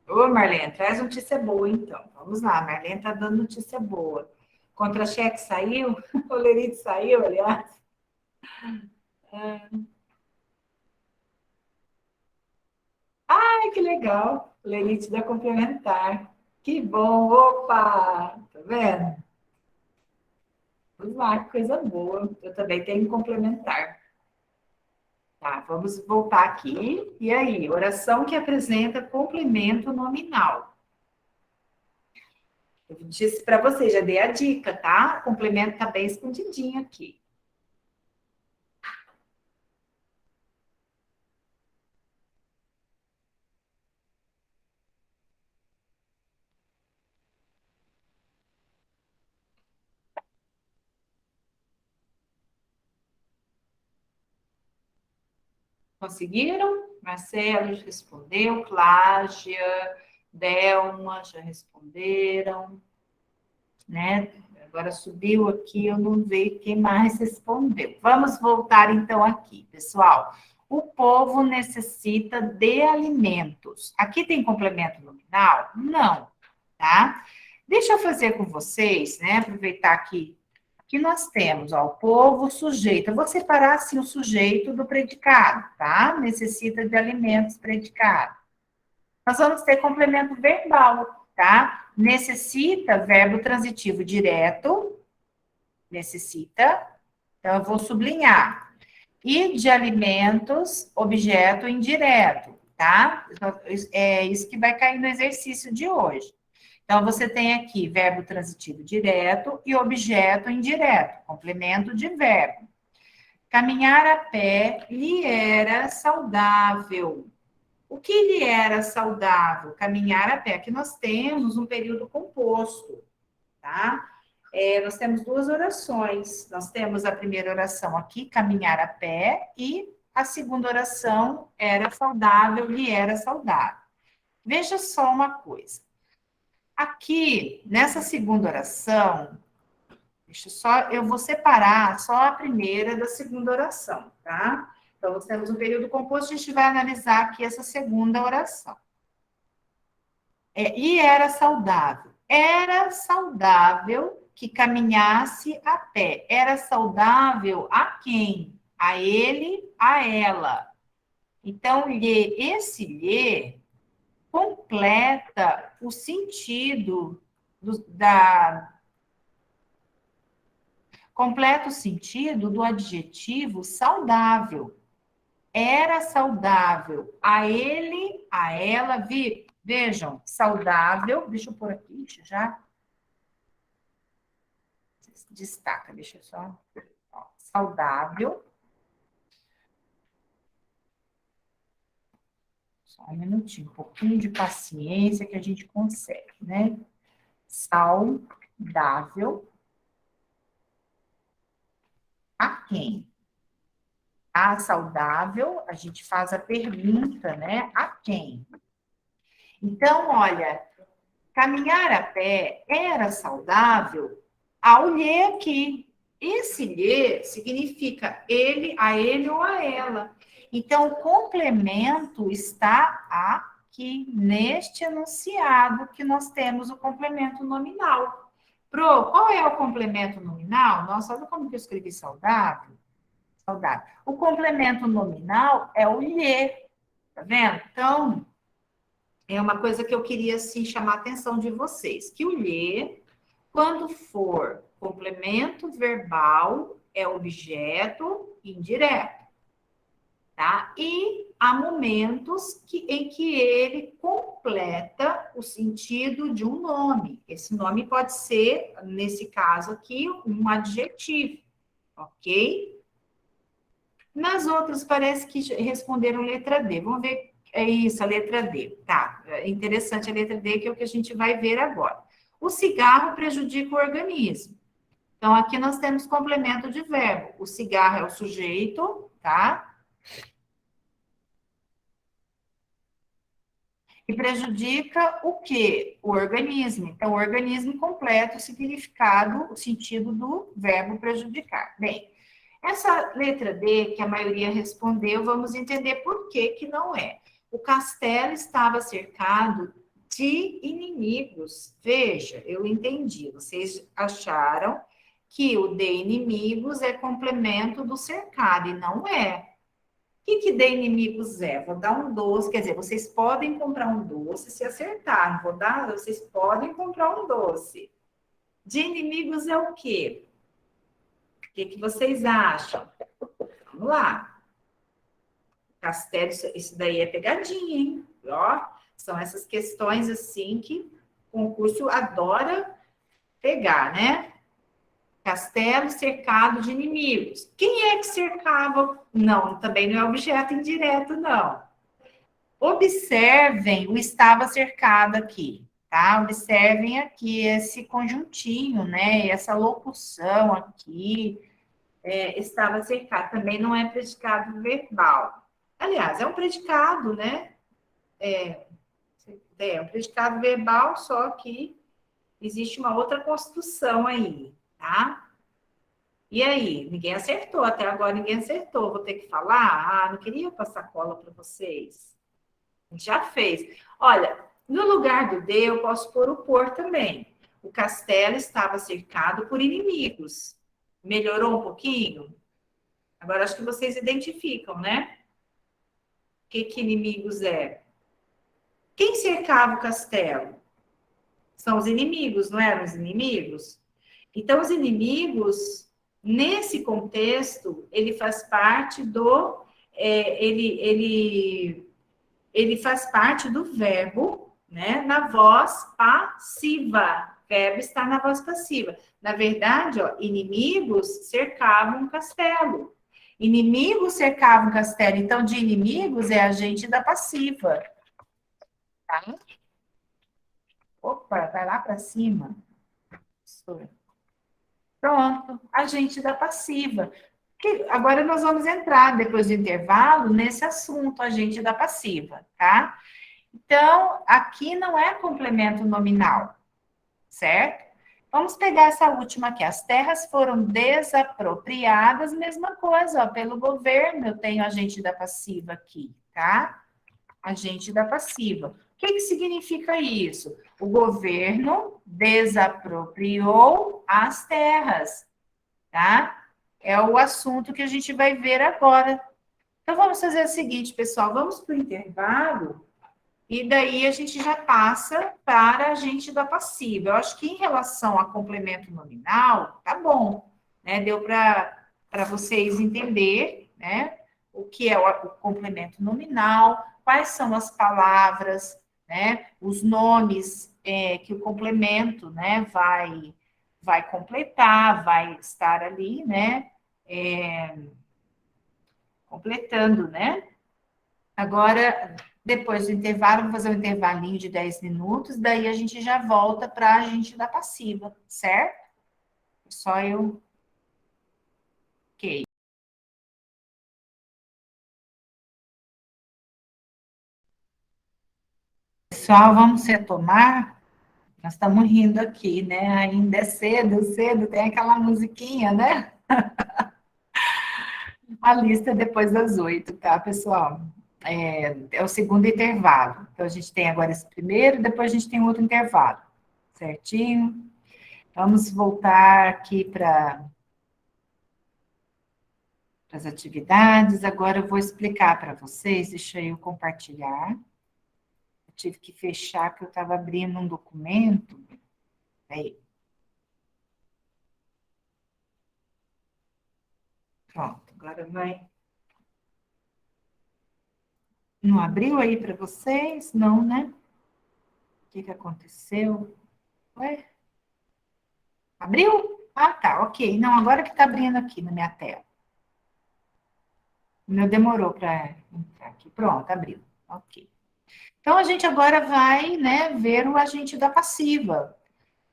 Ô, Marlene, traz notícia boa, então. Vamos lá, Marlene tá dando notícia boa. Contra-cheque saiu, o Lerite saiu, aliás. Ai, que legal. Lerite da complementar. Que bom. Opa! Tá vendo? Vamos lá, que coisa boa. Eu também tenho um complementar. Tá, vamos voltar aqui. E aí, oração que apresenta complemento nominal. Eu disse para você, já dei a dica, tá? O complemento tá bem escondidinho aqui. Conseguiram? Marcelo já respondeu, Cláudia, Delma já responderam, né? Agora subiu aqui, eu não vejo quem mais respondeu. Vamos voltar então aqui, pessoal. O povo necessita de alimentos. Aqui tem complemento nominal? Não, tá? Deixa eu fazer com vocês, né? Aproveitar que nós temos, ó, o povo, o sujeito. Eu vou separar assim o sujeito do predicado, tá? Necessita de alimentos, predicado. Nós vamos ter complemento verbal, tá? Necessita, verbo transitivo direto, necessita, então eu vou sublinhar. E de alimentos, objeto indireto, tá? Então, é isso que vai cair no exercício de hoje. Então, você tem aqui verbo transitivo direto e objeto indireto, complemento de verbo. Caminhar a pé lhe era saudável. O que lhe era saudável? Caminhar a pé. Aqui nós temos um período composto, tá? Nós temos duas orações. Nós temos a primeira oração aqui, caminhar a pé, e a segunda oração era saudável, lhe era saudável. Veja só uma coisa. Aqui, nessa segunda oração, eu vou separar só a primeira da segunda oração, tá? Então, nós temos um período composto, a gente vai analisar aqui essa segunda oração. E era saudável. Era saudável que caminhasse a pé. Era saudável a quem? A ele, a ela. Então, esse lhe completa o sentido completa o sentido do adjetivo saudável. Era saudável a ele, a ela, vejam, saudável, deixa eu pôr aqui, já destaca, deixa eu só, ó, saudável, só um minutinho, um pouquinho de paciência que a gente consegue, né? Saudável a quem? A saudável, a gente faz a pergunta, né? A quem? Então, olha, caminhar a pé era saudável ao lhe aqui. Esse lhe significa ele, a ele ou a ela. Então, o complemento está aqui, neste enunciado, que nós temos o complemento nominal. Pro, qual é o complemento nominal? Nossa, olha como que eu escrevi saudável. Saudável. O complemento nominal é o lhe, tá vendo? Então, é uma coisa que eu queria, assim, chamar a atenção de vocês, que o lhe, quando for complemento verbal, é objeto indireto, tá? E há momentos em que ele completa o sentido de um nome. Esse nome pode ser, nesse caso aqui, um adjetivo, ok? Nas outras, parece que responderam letra D. Vamos ver. É isso, a letra D. Tá, é interessante a letra D, que é o que a gente vai ver agora. O cigarro prejudica o organismo. Então, aqui nós temos complemento de verbo. O cigarro é o sujeito, tá? E prejudica o quê? O organismo. Então, o organismo completa o significado, o sentido do verbo prejudicar. Bem, essa letra D, que a maioria respondeu, vamos entender por que que não é. O castelo estava cercado de inimigos. Veja, eu entendi. Vocês acharam que o de inimigos é complemento do cercado, e não é. O que de inimigos é? Vou dar um doce, quer dizer, vocês podem comprar um doce se acertar, não vou dar, vocês podem comprar um doce. De inimigos é o quê? O que vocês acham? Vamos lá. Castelo, isso daí é pegadinha, hein? Ó, são essas questões assim que o concurso adora pegar, né? Castelo cercado de inimigos. Quem é que cercava? Não, também não é objeto indireto, não. Observem o estava cercado aqui, tá? Observem aqui esse conjuntinho, né? Essa locução aqui, estava cercado. Também não é predicado verbal. Aliás, é um predicado, né? É um predicado verbal, só que existe uma outra construção aí, tá? E aí, ninguém acertou, até agora ninguém acertou. Vou ter que falar? Ah, não queria passar cola para vocês. A gente já fez. Olha, no lugar do de, eu posso pôr o por também. O castelo estava cercado por inimigos. Melhorou um pouquinho? Agora acho que vocês identificam, né? O que inimigos é? Quem cercava o castelo? São os inimigos, não eram os inimigos? Então, os inimigos, nesse contexto, ele faz parte do. Ele faz parte do verbo, né? Na voz passiva. O verbo está na voz passiva. Na verdade, ó, inimigos cercavam um castelo. Inimigos cercavam um castelo. Então, de inimigos é agente da passiva. Tá? Opa, vai lá para cima. Pronto, agente da passiva. Agora nós vamos entrar, depois do intervalo, nesse assunto, agente da passiva, tá? Então, aqui não é complemento nominal, certo? Vamos pegar essa última aqui. As terras foram desapropriadas, mesma coisa, ó, pelo governo, eu tenho agente da passiva aqui, tá? Agente da passiva. O que significa isso? O governo desapropriou as terras, tá? É o assunto que a gente vai ver agora. Então, vamos fazer o seguinte, pessoal, vamos para o intervalo e daí a gente já passa para agente da passiva. Eu acho que em relação a complemento nominal, tá bom, né? Deu para vocês entender, né? O que é o complemento nominal, quais são as palavras, né? Os nomes que o complemento, né? Vai completar, vai estar ali, né? Completando, né? Agora, depois do intervalo, vamos fazer um intervalinho de 10 minutos, daí a gente já volta para a gente da passiva, certo? Só eu. Ok. Pessoal, vamos retomar? Nós estamos rindo aqui, né? Ainda é cedo, cedo, tem aquela musiquinha, né? A lista é depois das 8, tá, pessoal? É o segundo intervalo. Então, a gente tem agora esse primeiro, depois a gente tem outro intervalo, certinho? Vamos voltar aqui para as atividades. Agora eu vou explicar para vocês, deixa eu compartilhar. Eu tive que fechar, porque eu estava abrindo um documento. Aí. Pronto, agora vai. Não abriu aí para vocês? Não, né? O que aconteceu? Ué? Abriu? Ah, tá, ok. Não, agora que está abrindo aqui na minha tela. O meu demorou para entrar aqui. Pronto, abriu. Ok. Então, a gente agora vai, né, ver o agente da passiva.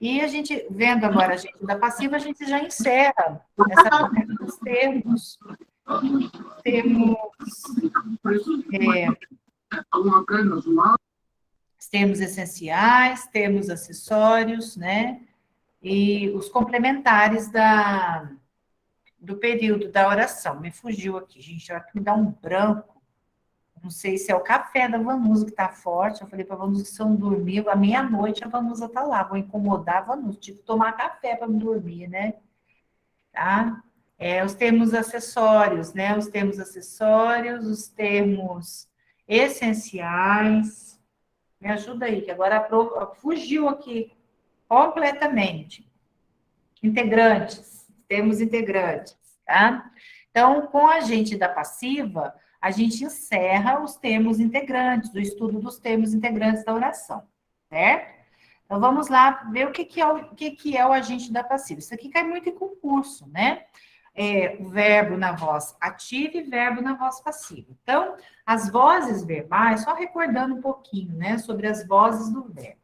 E a gente, vendo agora a agente da passiva, a gente já encerra essa parte dos termos. Temos termos essenciais, termos acessórios, né? E os complementares do período da oração. Me fugiu aqui, gente, olha que me dá um branco. Não sei se é o café da Vanusa que está forte. Eu falei para a Vanusa que se eu não dormir, à meia-noite a Vanusa está lá. Vou incomodar a Vanusa. Tive que tomar café para me dormir, né? tá? Os termos acessórios, né? Os termos acessórios, os termos essenciais. Me ajuda aí, que agora fugiu aqui completamente. Integrantes, termos integrantes, tá? Então, com a agente da passiva, a gente encerra os termos integrantes, o estudo dos termos integrantes da oração, certo? Então, vamos lá ver o que é o agente da passiva. Isso aqui cai muito em concurso, né? O verbo na voz ativa e verbo na voz passiva. Então, as vozes verbais, só recordando um pouquinho, né, sobre as vozes do verbo.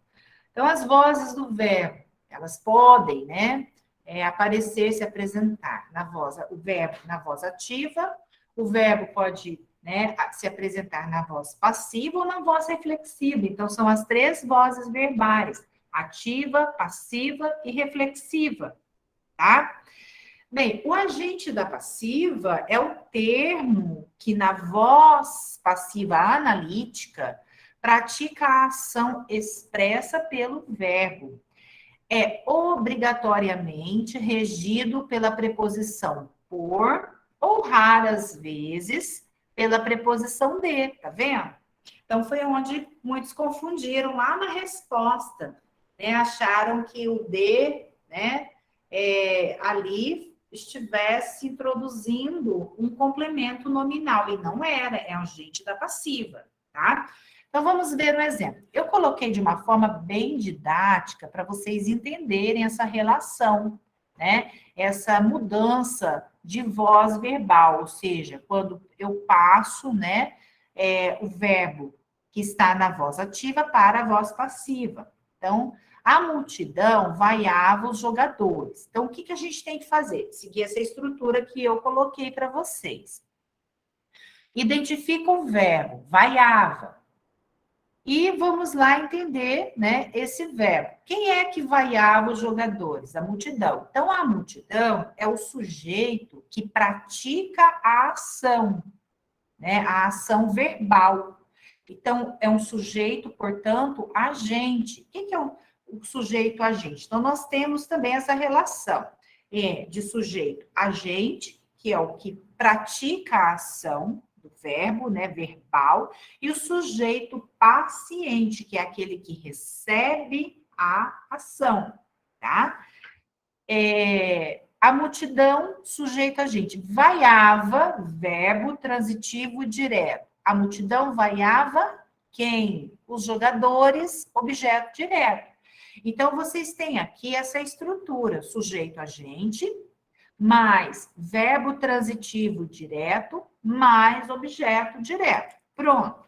Então, as vozes do verbo, elas podem, né, aparecer, se apresentar o verbo na voz ativa, o verbo pode, né, se apresentar na voz passiva ou na voz reflexiva. Então, são as três vozes verbais: ativa, passiva e reflexiva, tá? Bem, o agente da passiva é o termo que na voz passiva analítica pratica a ação expressa pelo verbo. É obrigatoriamente regido pela preposição por, ou raras vezes pela preposição de, tá vendo? Então, foi onde muitos confundiram lá na resposta, né? Acharam que o de, né, ali estivesse introduzindo um complemento nominal, e não era, é um agente da passiva, tá? Então, vamos ver um exemplo. Eu coloquei de uma forma bem didática para vocês entenderem essa relação, né? Essa mudança de voz verbal, ou seja, quando eu passo, né, o verbo que está na voz ativa para a voz passiva. Então, a multidão vaiava os jogadores. Então, o que a gente tem que fazer? Seguir essa estrutura que eu coloquei para vocês. Identifica o verbo, vaiava. E vamos lá entender, né, esse verbo. Quem é que vaiava os jogadores? A multidão. Então, a multidão é o sujeito que pratica a ação, né, a ação verbal. Então, é um sujeito, portanto, agente. O que é o sujeito agente? Então, nós temos também essa relação de sujeito agente, que é o que pratica a ação do verbo, né, verbal, e o sujeito paciente, que é aquele que recebe a ação, tá? A multidão, sujeito agente. Vaiava, verbo transitivo direto. A multidão vaiava quem? Os jogadores, objeto direto. Então, vocês têm aqui essa estrutura: sujeito agente, mais verbo transitivo direto, mais objeto direto. Pronto.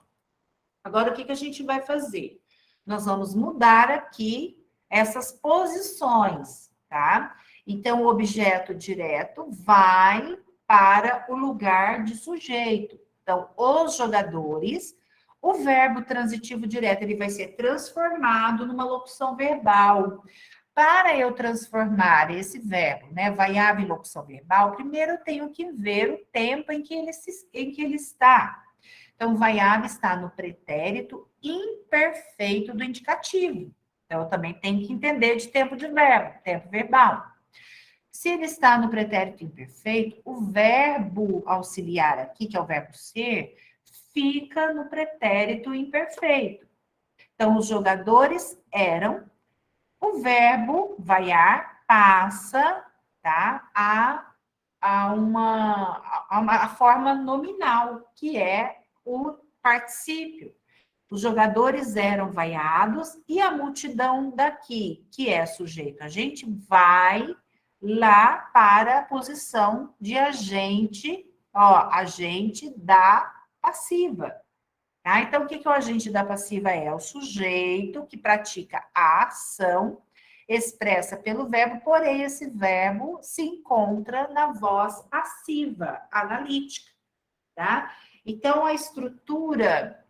Agora, o que a gente vai fazer? Nós vamos mudar aqui essas posições, tá? Então, o objeto direto vai para o lugar de sujeito. Então, os jogadores, o verbo transitivo direto, ele vai ser transformado numa locução verbal. Para eu transformar esse verbo, né, vaiava em locução verbal, primeiro eu tenho que ver o tempo em que ele está. Então, vaiava está no pretérito imperfeito do indicativo. Então, eu também tenho que entender de tempo de verbo, tempo verbal. Se ele está no pretérito imperfeito, o verbo auxiliar aqui, que é o verbo ser, fica no pretérito imperfeito. Então, os jogadores eram, o verbo vaiar passa, tá, a forma nominal, que é o particípio. Os jogadores eram vaiados e a multidão daqui, que é sujeito, a gente vai lá para a posição de agente, agente da passiva. Tá? Então, o que o agente da passiva é? O sujeito que pratica a ação expressa pelo verbo, porém esse verbo se encontra na voz passiva, analítica, tá? Então, a estrutura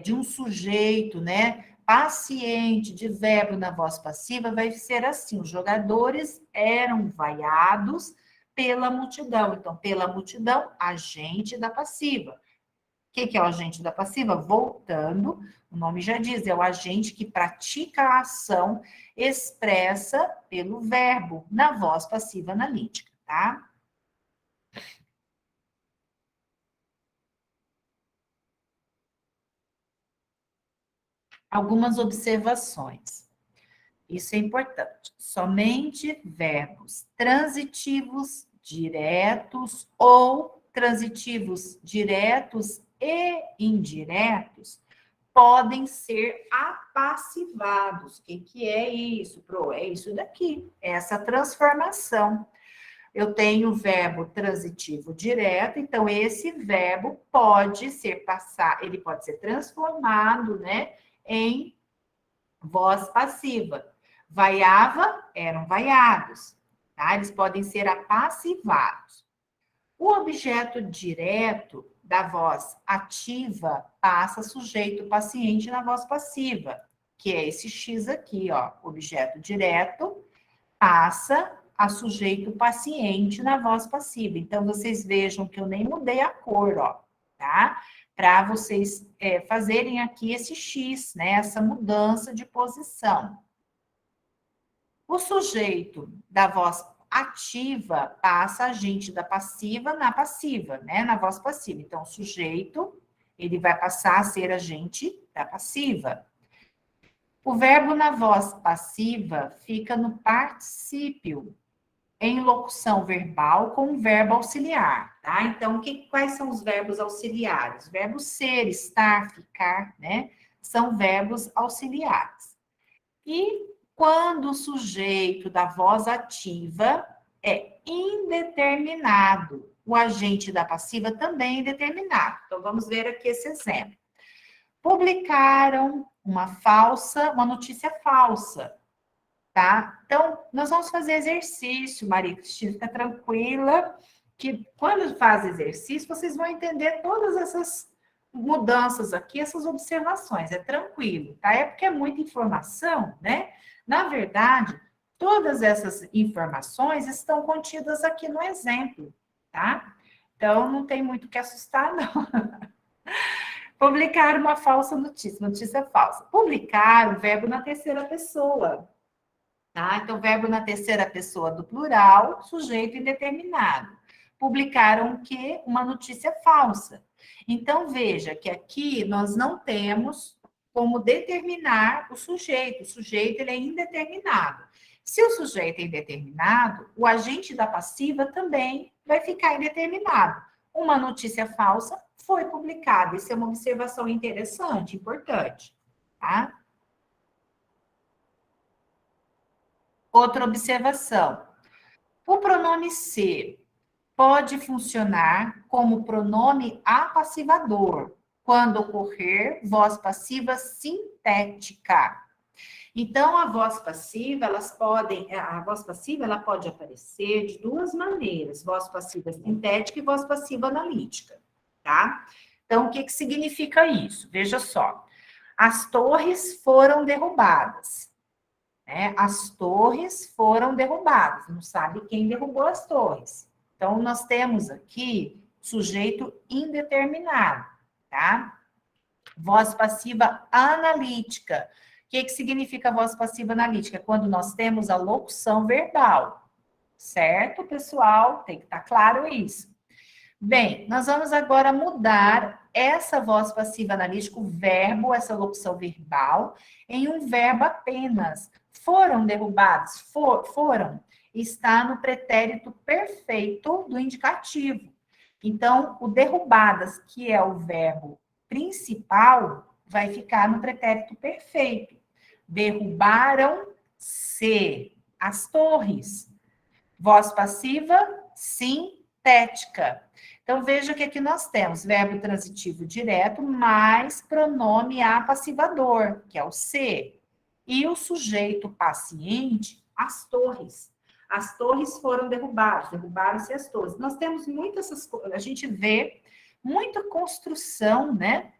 de um sujeito, né, paciente, de verbo na voz passiva, vai ser assim: os jogadores eram vaiados pela multidão. Então, pela multidão, agente da passiva. que é o agente da passiva? Voltando, o nome já diz, é o agente que pratica a ação expressa pelo verbo na voz passiva analítica, tá? Algumas observações. Isso é importante. Somente verbos transitivos diretos ou transitivos diretos e indiretos podem ser apassivados. O que é isso, Pro? É isso daqui, essa transformação. Eu tenho o verbo transitivo direto, então esse verbo pode ser ele pode ser transformado, né, em voz passiva. Vaiava, eram vaiados, tá? Eles podem ser apassivados. O objeto direto da voz ativa passa sujeito paciente na voz passiva, que é esse X aqui, ó. Objeto direto passa a sujeito paciente na voz passiva. Então, vocês vejam que eu nem mudei a cor, ó, tá? Para vocês fazerem aqui esse X, né? Essa mudança de posição. O sujeito da voz ativa passa agente da passiva na passiva, né? Na voz passiva. Então, o sujeito, ele vai passar a ser agente da passiva. O verbo na voz passiva fica no particípio, em locução verbal com verbo auxiliar, tá? Então, quais são os verbos auxiliares? Verbos ser, estar, ficar, né? São verbos auxiliares. E quando o sujeito da voz ativa é indeterminado, o agente da passiva também é indeterminado. Então, vamos ver aqui esse exemplo. Publicaram uma notícia falsa, tá? Então, nós vamos fazer exercício, Maria Cristina, fica tranquila, que quando faz exercício, vocês vão entender todas essas mudanças aqui, essas observações, é tranquilo, tá? É porque é muita informação, né? Na verdade, todas essas informações estão contidas aqui no exemplo, tá? Então, não tem muito o que assustar, não. Publicar uma falsa notícia, notícia falsa. Publicar, o verbo na terceira pessoa, tá? Então, verbo na terceira pessoa do plural, sujeito indeterminado. Publicaram o quê? Uma notícia falsa. Então, veja que aqui nós não temos como determinar o sujeito. O sujeito, ele é indeterminado. Se o sujeito é indeterminado, o agente da passiva também vai ficar indeterminado. Uma notícia falsa foi publicada. Isso é uma observação interessante, importante, tá? Outra observação. O pronome ser pode funcionar como pronome apassivador, quando ocorrer voz passiva sintética. Então, a voz passiva, ela pode aparecer de duas maneiras, voz passiva sintética e voz passiva analítica, tá? Então, o que significa isso? Veja só. As torres foram derrubadas, né? As torres foram derrubadas, não sabe quem derrubou as torres. Então, nós temos aqui sujeito indeterminado, tá? Voz passiva analítica. O que significa voz passiva analítica? Quando nós temos a locução verbal, certo, pessoal? Tem que estar claro isso. Bem, nós vamos agora mudar essa voz passiva analítica, o verbo, essa locução verbal, em um verbo apenas. Foram derrubados? Foram. Está no pretérito perfeito do indicativo. Então, o derrubadas, que é o verbo principal, vai ficar no pretérito perfeito. Derrubaram-se as torres. Voz passiva, sintética. Então, veja que aqui nós temos verbo transitivo direto mais pronome apassivador, que é o se. E o sujeito paciente, as torres. As torres foram derrubadas, derrubaram-se as torres. Nós temos muitas essas coisas, a gente vê muita construção, né?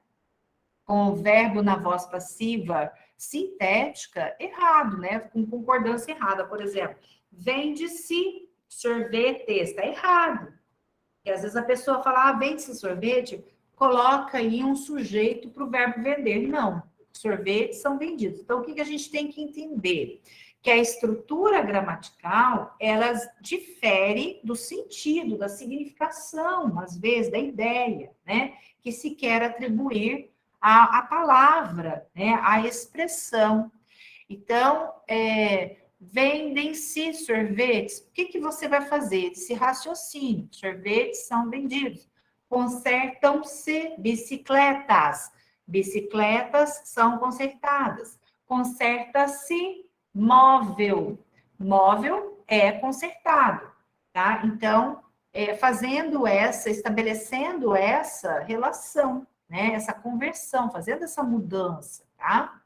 Com o verbo na voz passiva sintética errado, né? Com concordância errada. Por exemplo, vende-se sorvete, está errado. E às vezes a pessoa fala, vende-se sorvete, coloca aí um sujeito para o verbo vender. Não, sorvetes são vendidos. Então, o que a gente tem que entender? Que a estrutura gramatical, ela difere do sentido, da significação, às vezes, da ideia, né? Que se quer atribuir à palavra, né? À expressão. Então, vendem-se sorvetes. O que você vai fazer? Esse raciocínio. Sorvetes são vendidos. Consertam-se bicicletas. Bicicletas são consertadas. Conserta-se móvel. Móvel é consertado, tá? Então, estabelecendo essa relação, né? Essa conversão, fazendo essa mudança, tá?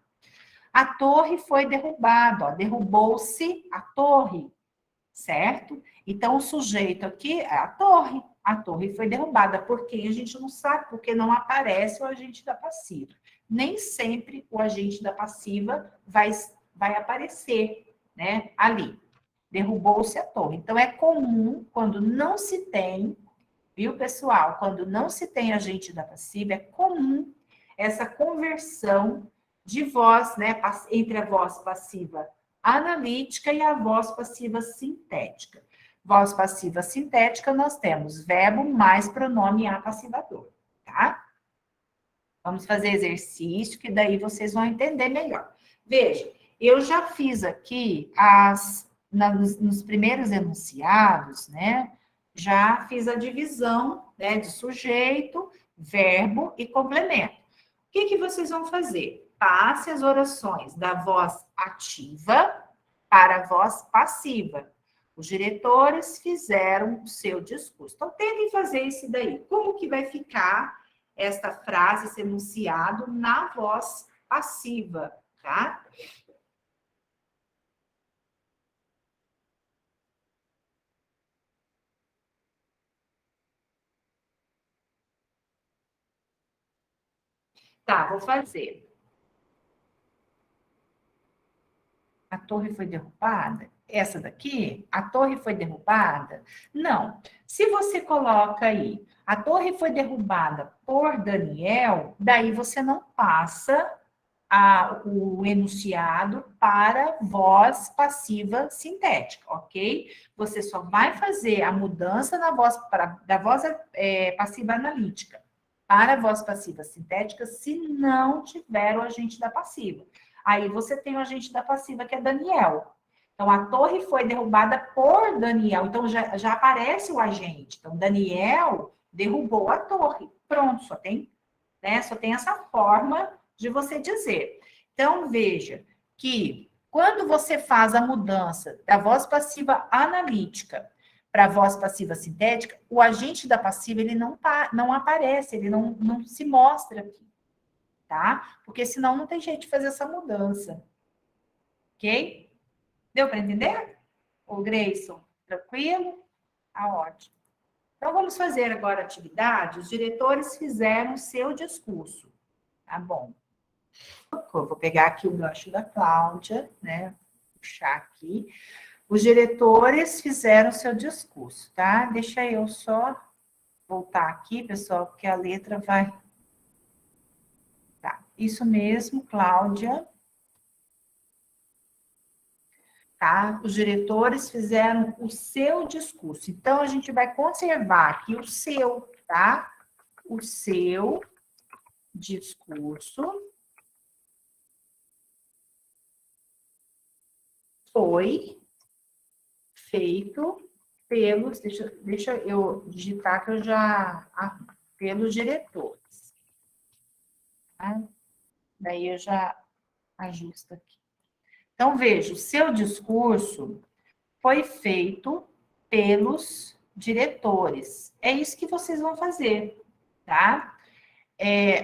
A torre foi derrubada, ó, derrubou-se a torre, certo? Então, o sujeito aqui é a torre. A torre foi derrubada. Por quem? A gente não sabe, porque não aparece o agente da passiva. Nem sempre o agente da passiva vai aparecer, né, ali. Derrubou-se a torre. Então, é comum, quando não se tem, viu, pessoal? Quando não se tem agente da passiva, é comum essa conversão de voz, né, entre a voz passiva analítica e a voz passiva sintética. Voz passiva sintética, nós temos verbo mais pronome apassivador, tá? Vamos fazer exercício, que daí vocês vão entender melhor. Veja, eu já fiz aqui nos primeiros enunciados, né? Já fiz a divisão, né, de sujeito, verbo e complemento. O que vocês vão fazer? Passe as orações da voz ativa para a voz passiva. Os diretores fizeram o seu discurso. Então, tentem fazer isso daí. Como que vai ficar esta frase, esse enunciado, na voz passiva, tá? Tá, vou fazer. A torre foi derrubada? Essa daqui? A torre foi derrubada? Não. Se você coloca aí, a torre foi derrubada por Daniel, daí você não passa o enunciado para voz passiva sintética, ok? Você só vai fazer a mudança da voz passiva analítica para a voz passiva sintética se não tiver o agente da passiva. Aí você tem o agente da passiva, que é Daniel. Então, a torre foi derrubada por Daniel. Então, já aparece o agente. Então, Daniel derrubou a torre. Pronto, só tem essa forma de você dizer. Então, veja que quando você faz a mudança da voz passiva analítica para a voz passiva sintética, o agente da passiva ele não aparece, ele não se mostra aqui, tá? Porque senão não tem jeito de fazer essa mudança. Ok? Deu para entender? O Grayson, tranquilo? Tá ótimo. Então, vamos fazer agora a atividade. Os diretores fizeram o seu discurso. Tá bom. Eu vou pegar aqui o gancho da Cláudia, né? Puxar aqui. Os diretores fizeram o seu discurso, tá? Deixa eu só voltar aqui, pessoal, porque a letra vai... Tá, isso mesmo, Cláudia. Tá? Os diretores fizeram o seu discurso. Então, a gente vai conservar aqui o seu, tá? O seu discurso foi feito pelos... Deixa eu digitar que eu já... pelos diretores. Tá? Daí eu já ajusto aqui. Então, veja, o seu discurso foi feito pelos diretores. É isso que vocês vão fazer, tá?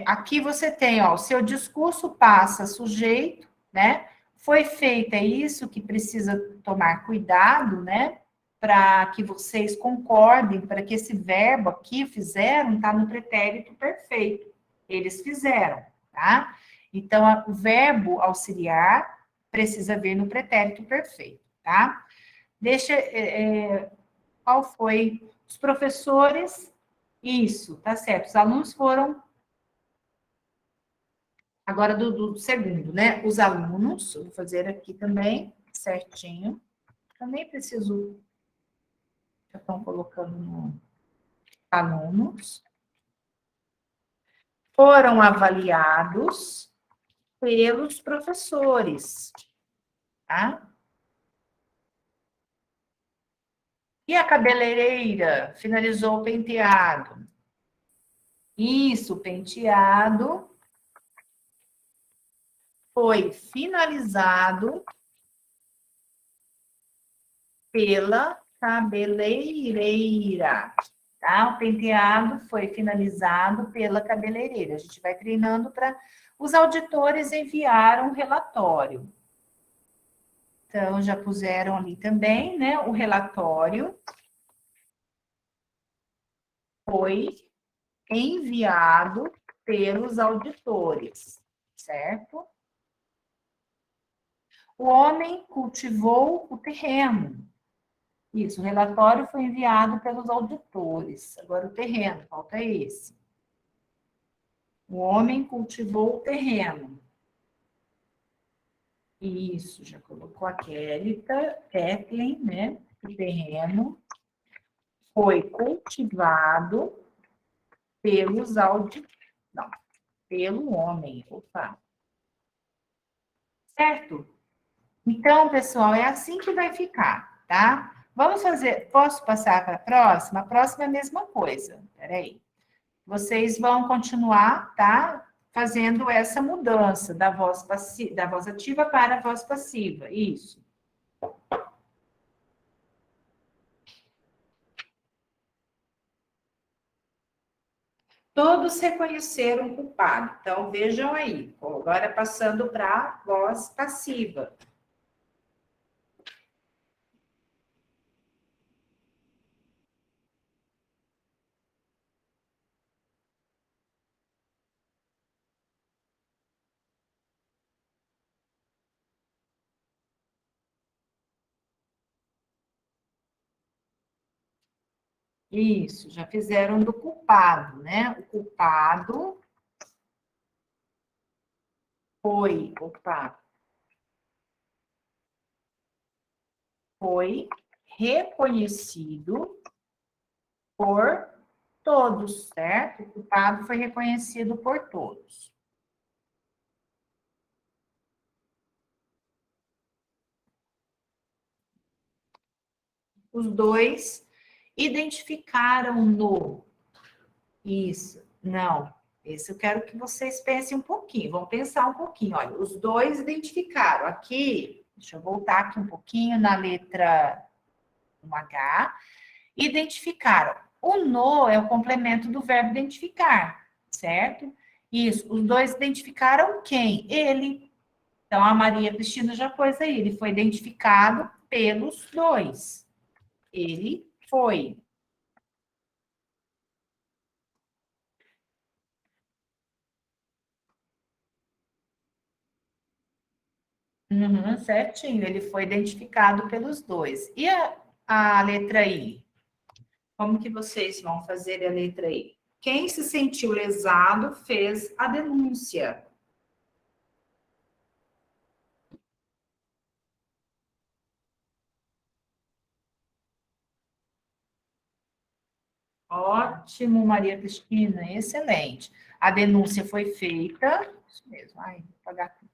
Aqui você tem, ó, o seu discurso passa sujeito, né? Foi feito, é isso que precisa tomar cuidado, né? Para que vocês concordem, para que esse verbo aqui fizeram, tá no pretérito perfeito. Eles fizeram, tá? Então, o verbo auxiliar precisa vir no pretérito perfeito, tá? Qual foi? Os professores Isso, tá certo. Os alunos foram. Agora do segundo, né? Os alunos, vou fazer aqui também, certinho. Também preciso. Já estão colocando no alunos. Foram avaliados pelos professores, tá? E a cabeleireira finalizou o penteado. Isso, o penteado foi finalizado pela cabeleireira, tá? O penteado foi finalizado pela cabeleireira. A gente vai treinando para os auditores enviaram um relatório. Então, já puseram ali também, né? O relatório foi enviado pelos auditores, certo? O homem cultivou o terreno. Isso, o relatório foi enviado pelos auditores. Agora, o terreno, falta esse. O homem cultivou o terreno. Isso, já colocou a Kathleen, né? O terreno foi cultivado pelos auditores. Não, pelo homem. Opa. Certo? Então, pessoal, é assim que vai ficar, tá? Vamos fazer. Posso passar para a próxima? A próxima é a mesma coisa. Peraí. Vocês vão continuar, tá? Fazendo essa mudança da da voz ativa para a voz passiva. Isso. Todos reconheceram o culpado. Então, vejam aí. Agora passando para a voz passiva. Isso, já fizeram do culpado, né? O culpado foi reconhecido por todos, certo? O culpado foi reconhecido por todos. Os dois identificaram-no. Isso, não. Esse eu quero que vocês pensem um pouquinho, vão pensar um pouquinho. Olha, os dois identificaram. Aqui, deixa eu voltar aqui um pouquinho na letra um H. Identificaram. O no é o complemento do verbo identificar, certo? Isso, os dois identificaram quem? Ele. Então, a Maria Cristina já pôs aí, ele foi identificado pelos dois. Ele foi. Uhum, certinho, ele foi identificado pelos dois. E a letra I? Como que vocês vão fazer a letra I? Quem se sentiu lesado fez a denúncia. Ótimo, Maria Cristina, excelente. A denúncia foi feita. Isso mesmo, ai, vou apagar aqui.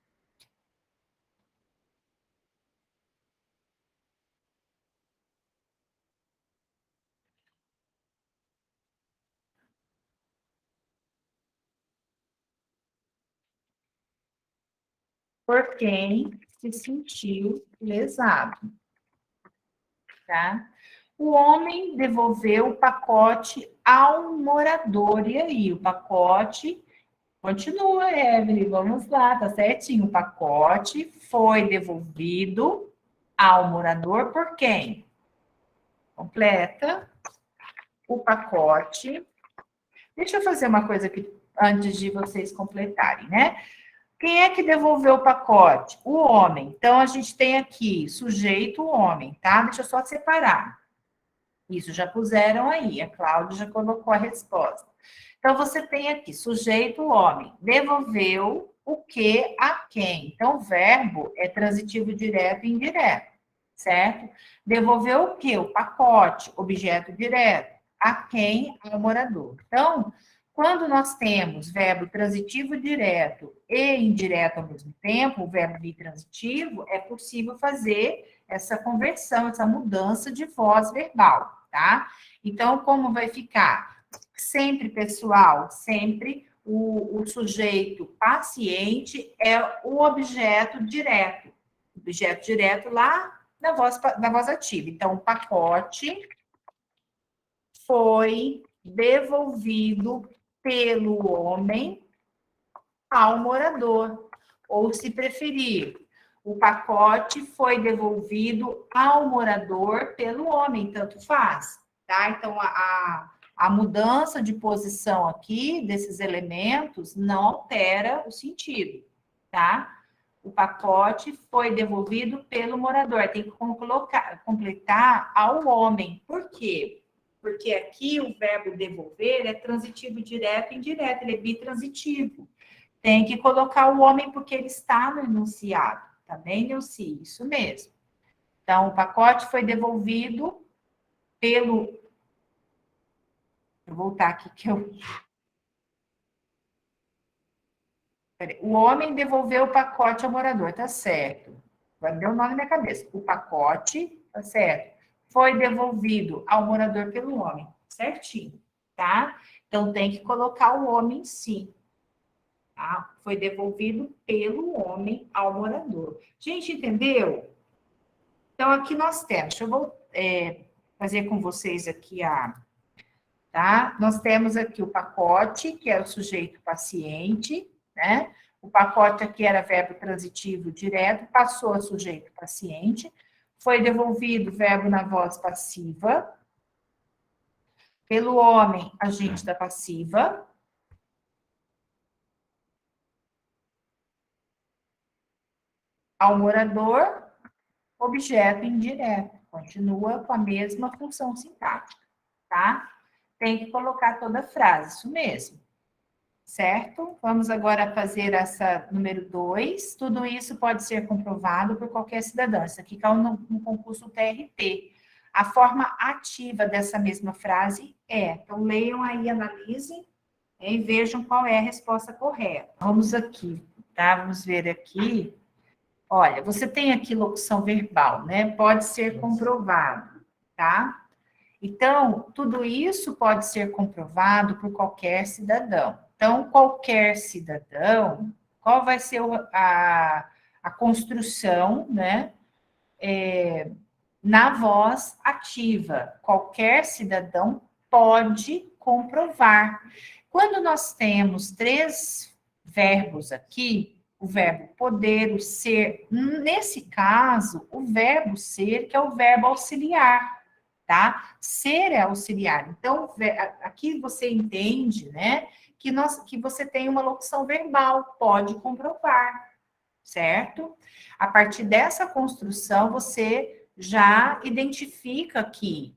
Por quem se sentiu lesado, tá? O homem devolveu o pacote ao morador. E aí, o pacote continua, Evelyn, vamos lá, tá certinho. O pacote foi devolvido ao morador por quem? Completa o pacote. Deixa eu fazer uma coisa aqui antes de vocês completarem, né? Quem é que devolveu o pacote? O homem. Então, a gente tem aqui sujeito, o homem, tá? Deixa eu só separar. Isso já puseram aí, a Cláudia já colocou a resposta. Então, você tem aqui, sujeito, homem, devolveu o que a quem? Então, o verbo é transitivo direto e indireto, certo? Devolveu o que? O pacote, objeto direto. A quem? Ao morador. Então, quando nós temos verbo transitivo direto e indireto ao mesmo tempo, o verbo bitransitivo, é possível fazer essa conversão, essa mudança de voz verbal, tá? Então, como vai ficar? Sempre, pessoal, sempre o sujeito paciente é o objeto direto. Objeto direto lá na voz ativa. Então, o pacote foi devolvido pelo homem ao morador. Ou, se preferir, o pacote foi devolvido ao morador pelo homem, tanto faz, tá? Então, a mudança de posição aqui desses elementos não altera o sentido, tá? O pacote foi devolvido pelo morador. Tem que completar ao homem. Por quê? Porque aqui o verbo devolver é transitivo direto e indireto, ele é bitransitivo. Tem que colocar o homem porque ele está no enunciado. Tá bem, Neuci? Isso mesmo. Então, o pacote foi devolvido pelo... Vou voltar aqui que eu... O homem devolveu o pacote ao morador, tá certo. Vai me dar um nó na minha cabeça. O pacote, tá certo, foi devolvido ao morador pelo homem, certinho, tá? Então, tem que colocar o homem sim. Tá? Foi devolvido pelo homem ao morador. Gente, entendeu? Então, aqui nós temos, deixa eu fazer com vocês aqui tá? Nós temos aqui o pacote, que é o sujeito paciente, né? O pacote aqui era verbo transitivo direto, passou a sujeito paciente, foi devolvido verbo na voz passiva, pelo homem, agente da passiva, ao morador, objeto indireto, continua com a mesma função sintática, tá? Tem que colocar toda a frase, isso mesmo. Certo? Vamos agora fazer essa número 2. Tudo isso pode ser comprovado por qualquer cidadão. Isso aqui caiu no concurso TRT. A forma ativa dessa mesma frase é. Então, leiam aí, analisem e vejam qual é a resposta correta. Vamos aqui, tá? Vamos ver aqui. Olha, você tem aqui locução verbal, né? Pode ser comprovado, tá? Então, tudo isso pode ser comprovado por qualquer cidadão. Então, qualquer cidadão, qual vai ser a construção, né? Na voz ativa. Qualquer cidadão pode comprovar. Quando nós temos 3 verbos aqui, o verbo poder, o ser, nesse caso, o verbo ser, que é o verbo auxiliar, tá? Ser é auxiliar. Então, aqui você entende, né, que você tem uma locução verbal, pode comprovar, certo? A partir dessa construção, você já identifica aqui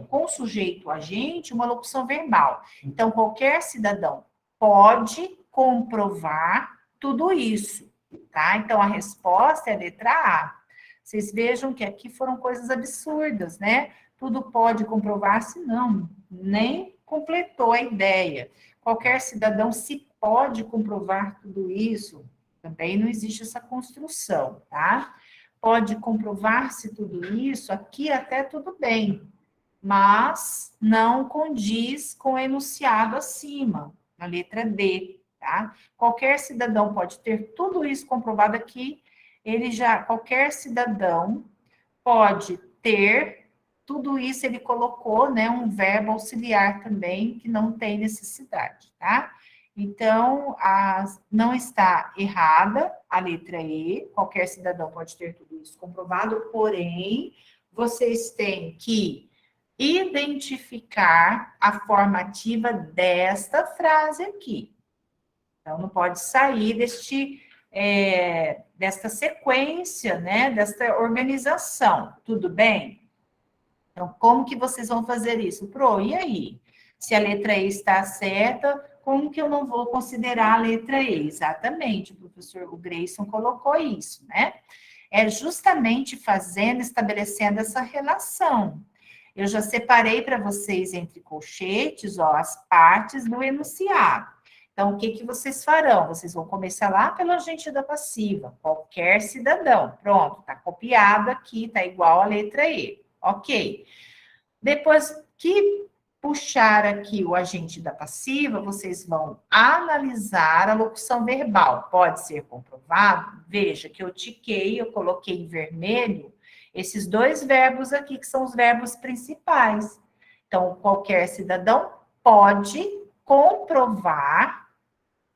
com o sujeito agente uma locução verbal. Então, qualquer cidadão pode comprovar tudo isso, tá? Então, a resposta é a letra A. Vocês vejam que aqui foram coisas absurdas, né? Tudo pode comprovar-se, não, nem completou a ideia. Qualquer cidadão se pode comprovar tudo isso, também não existe essa construção, tá? Pode comprovar-se tudo isso, aqui até tudo bem, mas não condiz com o enunciado acima, na letra D, tá? Qualquer cidadão pode ter tudo isso comprovado aqui, qualquer cidadão pode ter tudo isso, ele colocou, né, um verbo auxiliar também, que não tem necessidade, tá? Então, não está errada a letra E, qualquer cidadão pode ter tudo isso comprovado, porém, vocês têm que identificar a formativa desta frase aqui. Então, não pode sair desta sequência, né, desta organização, tudo bem? Então, como que vocês vão fazer isso? Pro, e aí? Se a letra E está certa, como que eu não vou considerar a letra E? Exatamente, o professor o Grayson colocou isso, né? É justamente fazendo, estabelecendo essa relação. Eu já separei para vocês entre colchetes, ó, as partes do enunciado. Então, o que que vocês farão? Vocês vão começar lá pelo agente da passiva, qualquer cidadão. Pronto, está copiado aqui, está igual a letra E. Ok. Depois que puxar aqui o agente da passiva, vocês vão analisar a locução verbal. Pode ser comprovado? Veja que eu tiquei, eu coloquei em vermelho esses dois verbos aqui, que são os verbos principais. Então, qualquer cidadão pode comprovar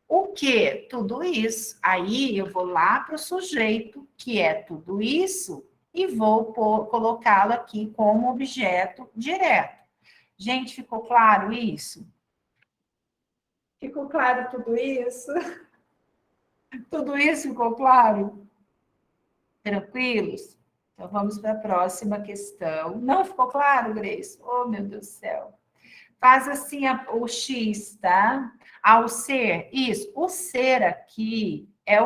o que? Tudo isso. Aí eu vou lá para o sujeito, que é tudo isso, e vou colocá-lo aqui como objeto direto. Gente, ficou claro isso? Ficou claro tudo isso? Tudo isso ficou claro? Tranquilos? Então vamos para a próxima questão. Não ficou claro, Grace? Oh, meu Deus do céu. Faz assim o X, tá? Ao ser, isso. O ser aqui é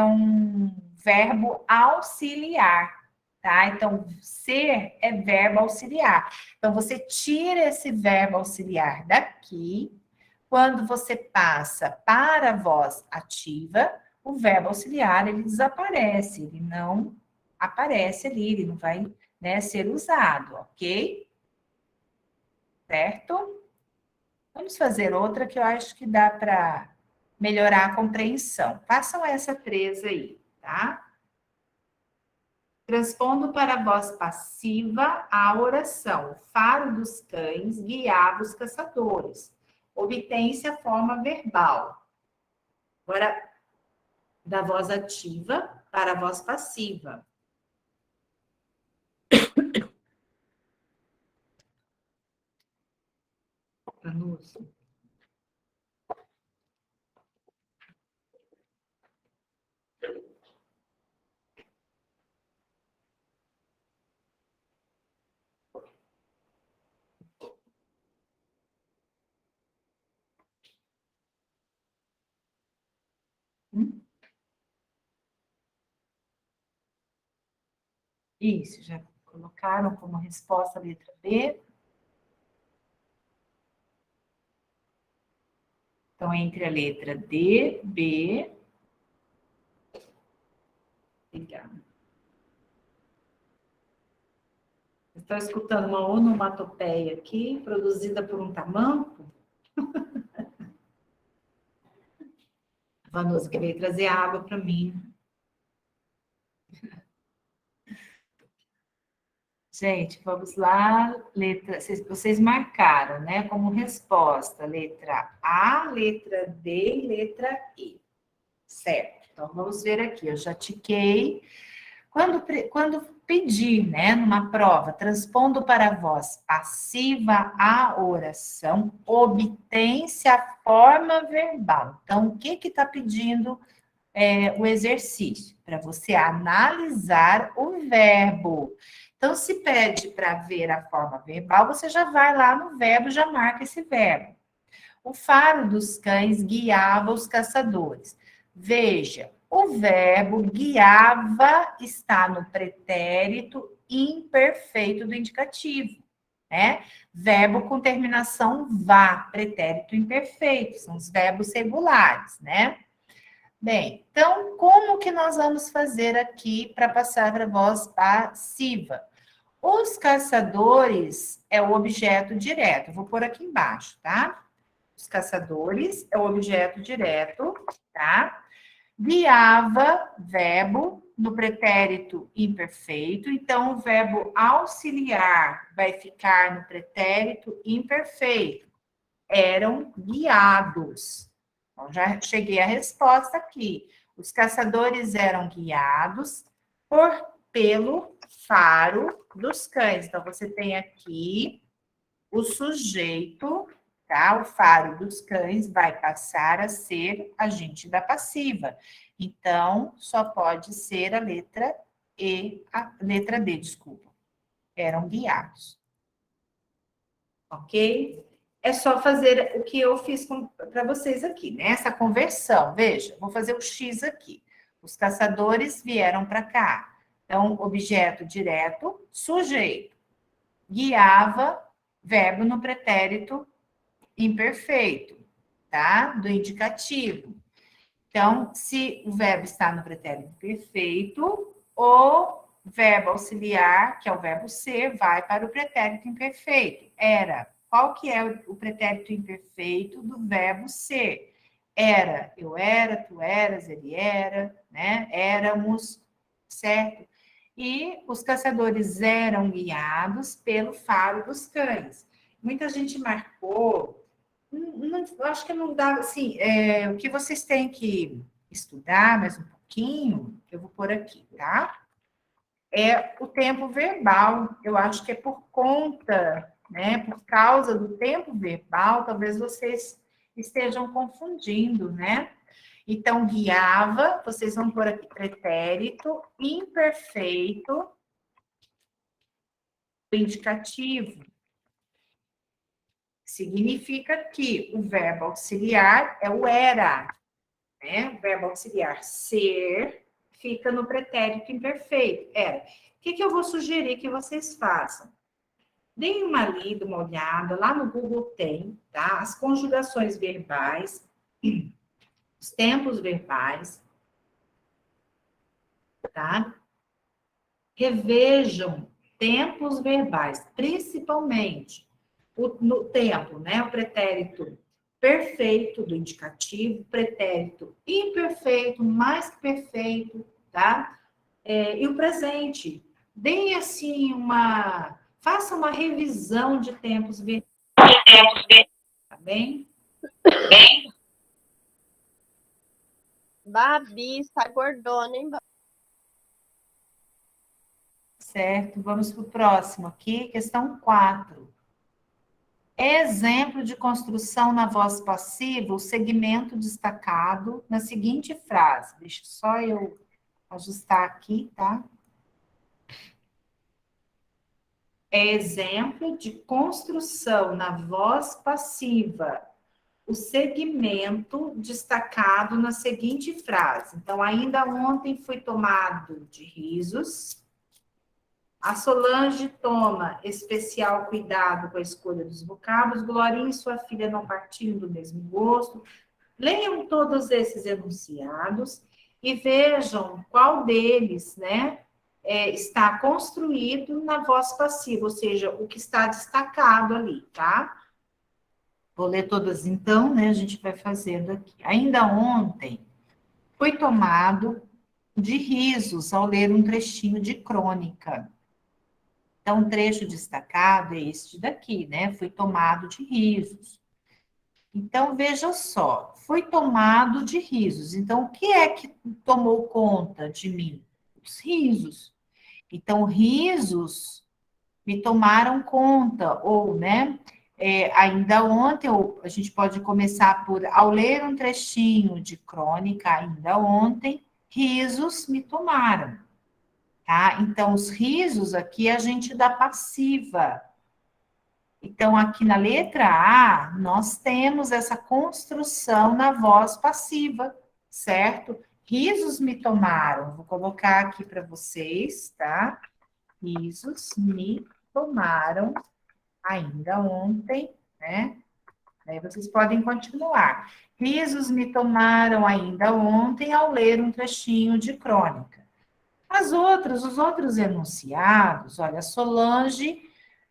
um verbo auxiliar, tá? Então, ser é verbo auxiliar. Então, você tira esse verbo auxiliar daqui. Quando você passa para a voz ativa, o verbo auxiliar, ele desaparece. Ele não aparece ali, ele não vai, né, ser usado, ok? Certo? Vamos fazer outra que eu acho que dá para melhorar a compreensão. Façam essa 3 aí, tá? Transpondo para a voz passiva a oração. O faro dos cães guiava os caçadores. Obtém-se a forma verbal. Agora, da voz ativa para a voz passiva. Anúncio. Isso, já colocaram como resposta a letra B. Então, entre a letra D, B. Obrigada. Estou escutando uma onomatopeia aqui, produzida por um tamanco. Vanusa, que veio trazer água para mim. Gente, vamos lá. Letra, vocês marcaram, né? Como resposta, letra A, letra D e letra E. Certo. Então, vamos ver aqui. Eu já tiquei. Quando pedir, né, numa prova, transpondo para a voz passiva a oração, obtém-se a forma verbal. Então, o que está pedindo o exercício? Para você analisar o verbo. Então, se pede para ver a forma verbal, você já vai lá no verbo, já marca esse verbo. O faro dos cães guiava os caçadores. Veja, o verbo guiava está no pretérito imperfeito do indicativo, né? Verbo com terminação vá, pretérito imperfeito, são os verbos regulares, né? Bem, então, como que nós vamos fazer aqui para passar para a voz passiva? Os caçadores é o objeto direto, vou pôr aqui embaixo, tá? Os caçadores é o objeto direto, tá? Guiava, verbo, no pretérito imperfeito. Então, o verbo auxiliar vai ficar no pretérito imperfeito. Eram guiados. Então, já cheguei à resposta aqui. Os caçadores eram guiados pelo faro dos cães. Então, você tem aqui o sujeito, tá? O faro dos cães vai passar a ser agente da passiva. Então, só pode ser a letra E, a letra D, desculpa. Eram guiados. ok? É só fazer o que eu fiz para vocês aqui, né? Essa conversão. Veja, vou fazer o X aqui. Os caçadores vieram para cá. Então, objeto direto, sujeito. Guiava, verbo no pretérito imperfeito, tá? Do indicativo. Então, se o verbo está no pretérito perfeito, o verbo auxiliar, que é o verbo ser, vai para o pretérito imperfeito. Era. Qual que é o pretérito imperfeito do verbo ser? Era, eu era, tu eras, ele era, né? Éramos, certo? E os caçadores eram guiados pelo faro dos cães. Muita gente marcou, eu acho que não dá, assim, o que vocês têm que estudar mais um pouquinho, eu vou pôr aqui, tá? É o tempo verbal. Eu acho que é por conta, né, por causa do tempo verbal, talvez vocês estejam confundindo, né? Então, guiava, vocês vão pôr aqui pretérito imperfeito indicativo. Significa que o verbo auxiliar é o era, né? O verbo auxiliar ser fica no pretérito imperfeito, era. O que eu vou sugerir que vocês façam? Deem uma lida, uma olhada, lá no Google tem, tá? As conjugações verbais, os tempos verbais, tá? Revejam tempos verbais, principalmente no tempo, né? O pretérito perfeito do indicativo, pretérito imperfeito, mais que perfeito, tá? E o presente. Deem assim faça uma revisão de tempos verbais, tá bem? Babi, está gordona, hein, Babi? Certo, vamos para o próximo aqui, questão 4. Exemplo de construção na voz passiva, o segmento destacado na seguinte frase. Deixa só eu ajustar aqui, tá? É exemplo de construção na voz passiva, o segmento destacado na seguinte frase. Então, ainda ontem fui tomado de risos. A Solange toma especial cuidado com a escolha dos vocábulos. Glorinha e sua filha não partilham do mesmo gosto. Leiam todos esses enunciados e vejam qual deles, né, está construído na voz passiva, ou seja, o que está destacado ali, tá? Vou ler todas então, né? A gente vai fazendo aqui. Ainda ontem, fui tomado de risos ao ler um trechinho de crônica. Então, um trecho destacado é este daqui, né? Fui tomado de risos. Então, veja só, fui tomado de risos. Então, o que é que tomou conta de mim? Os risos. Então, risos me tomaram conta, ou, né? Ainda ontem, a gente pode começar por, ao ler um trechinho de crônica, ainda ontem, risos me tomaram, tá? Então, os risos aqui a gente dá passiva. Então, aqui na letra A, nós temos essa construção na voz passiva, certo? Risos me tomaram. Vou colocar aqui para vocês, tá? Risos me tomaram ainda ontem, né? Aí vocês podem continuar. Risos me tomaram ainda ontem ao ler um trechinho de crônica. Os outros enunciados, olha, Solange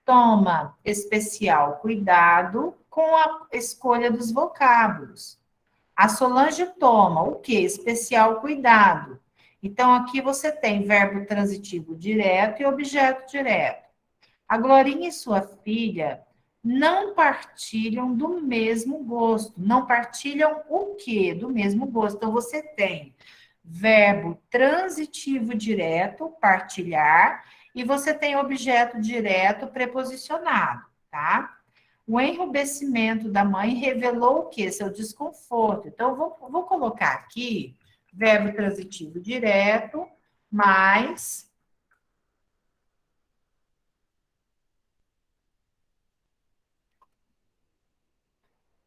toma especial cuidado com a escolha dos vocábulos. A Solange toma o quê? Especial cuidado. Então, aqui você tem verbo transitivo direto e objeto direto. A Glorinha e sua filha não partilham do mesmo gosto. Não partilham o quê? Do mesmo gosto. Então, você tem verbo transitivo direto, partilhar, e você tem objeto direto preposicionado, tá? O enrubescimento da mãe revelou o quê? Seu desconforto. Então, eu vou colocar aqui verbo transitivo direto, mais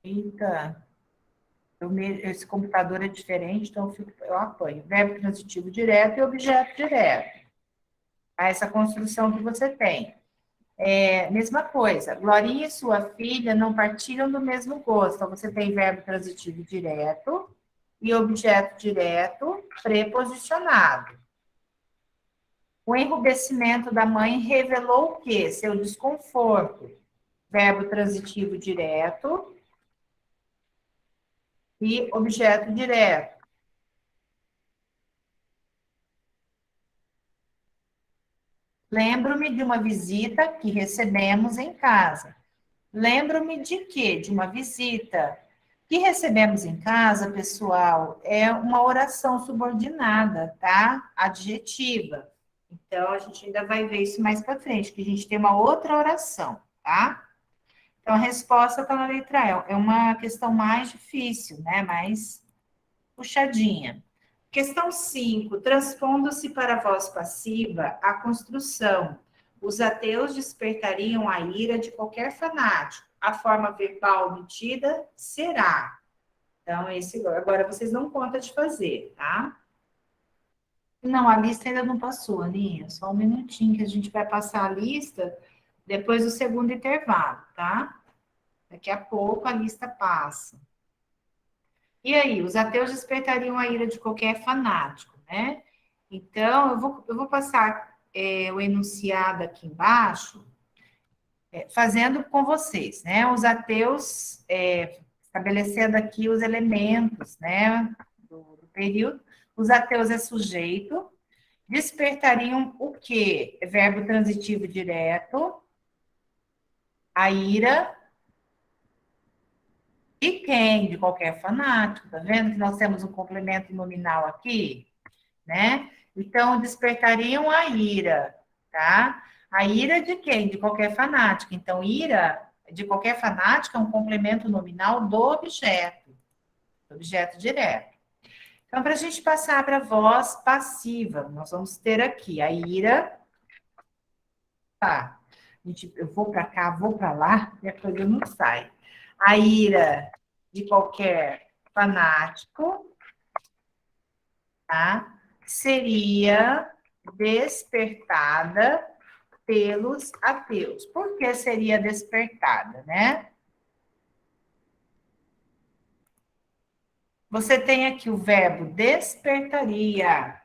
Eita, esse computador é diferente, então eu apanho. Verbo transitivo direto e objeto direto. Essa construção que você tem. Mesma coisa, Glorinha e sua filha não partilham do mesmo gosto. Então, você tem verbo transitivo direto e objeto direto preposicionado. O enrubescimento da mãe revelou o quê? Seu desconforto. Verbo transitivo direto e objeto direto. Lembro-me de uma visita que recebemos em casa. Lembro-me de quê? De uma visita que recebemos em casa, pessoal, é uma oração subordinada, tá? Adjetiva. Então, a gente ainda vai ver isso mais para frente, que a gente tem uma outra oração, tá? Então, a resposta está na letra E. É uma questão mais difícil, né? Mais puxadinha. Questão 5. Transpondo-se para a voz passiva, a construção. Os ateus despertariam a ira de qualquer fanático. A forma verbal omitida será. Então, esse agora vocês não contam de fazer, tá? Não, a lista ainda não passou, Aninha. Só um minutinho que a gente vai passar a lista depois do segundo intervalo, tá? Daqui a pouco a lista passa. E aí, os ateus despertariam a ira de qualquer fanático, né? Então, eu vou passar o enunciado aqui embaixo, fazendo com vocês, né? Os ateus, estabelecendo aqui os elementos, né, do período. Os ateus é sujeito, despertariam o quê? Verbo transitivo direto, a ira. E quem? De qualquer fanático, tá vendo que nós temos um complemento nominal aqui, né? Então, despertariam a ira, tá? A ira de quem? De qualquer fanático. Então, ira de qualquer fanático é um complemento nominal do objeto direto. Então, para a gente passar para a voz passiva, nós vamos ter aqui a ira. Tá. Eu vou para cá, vou para lá, e a coisa não sai. A ira de qualquer fanático, tá? Seria despertada pelos ateus. Por que seria despertada, né? Você tem aqui o verbo despertaria.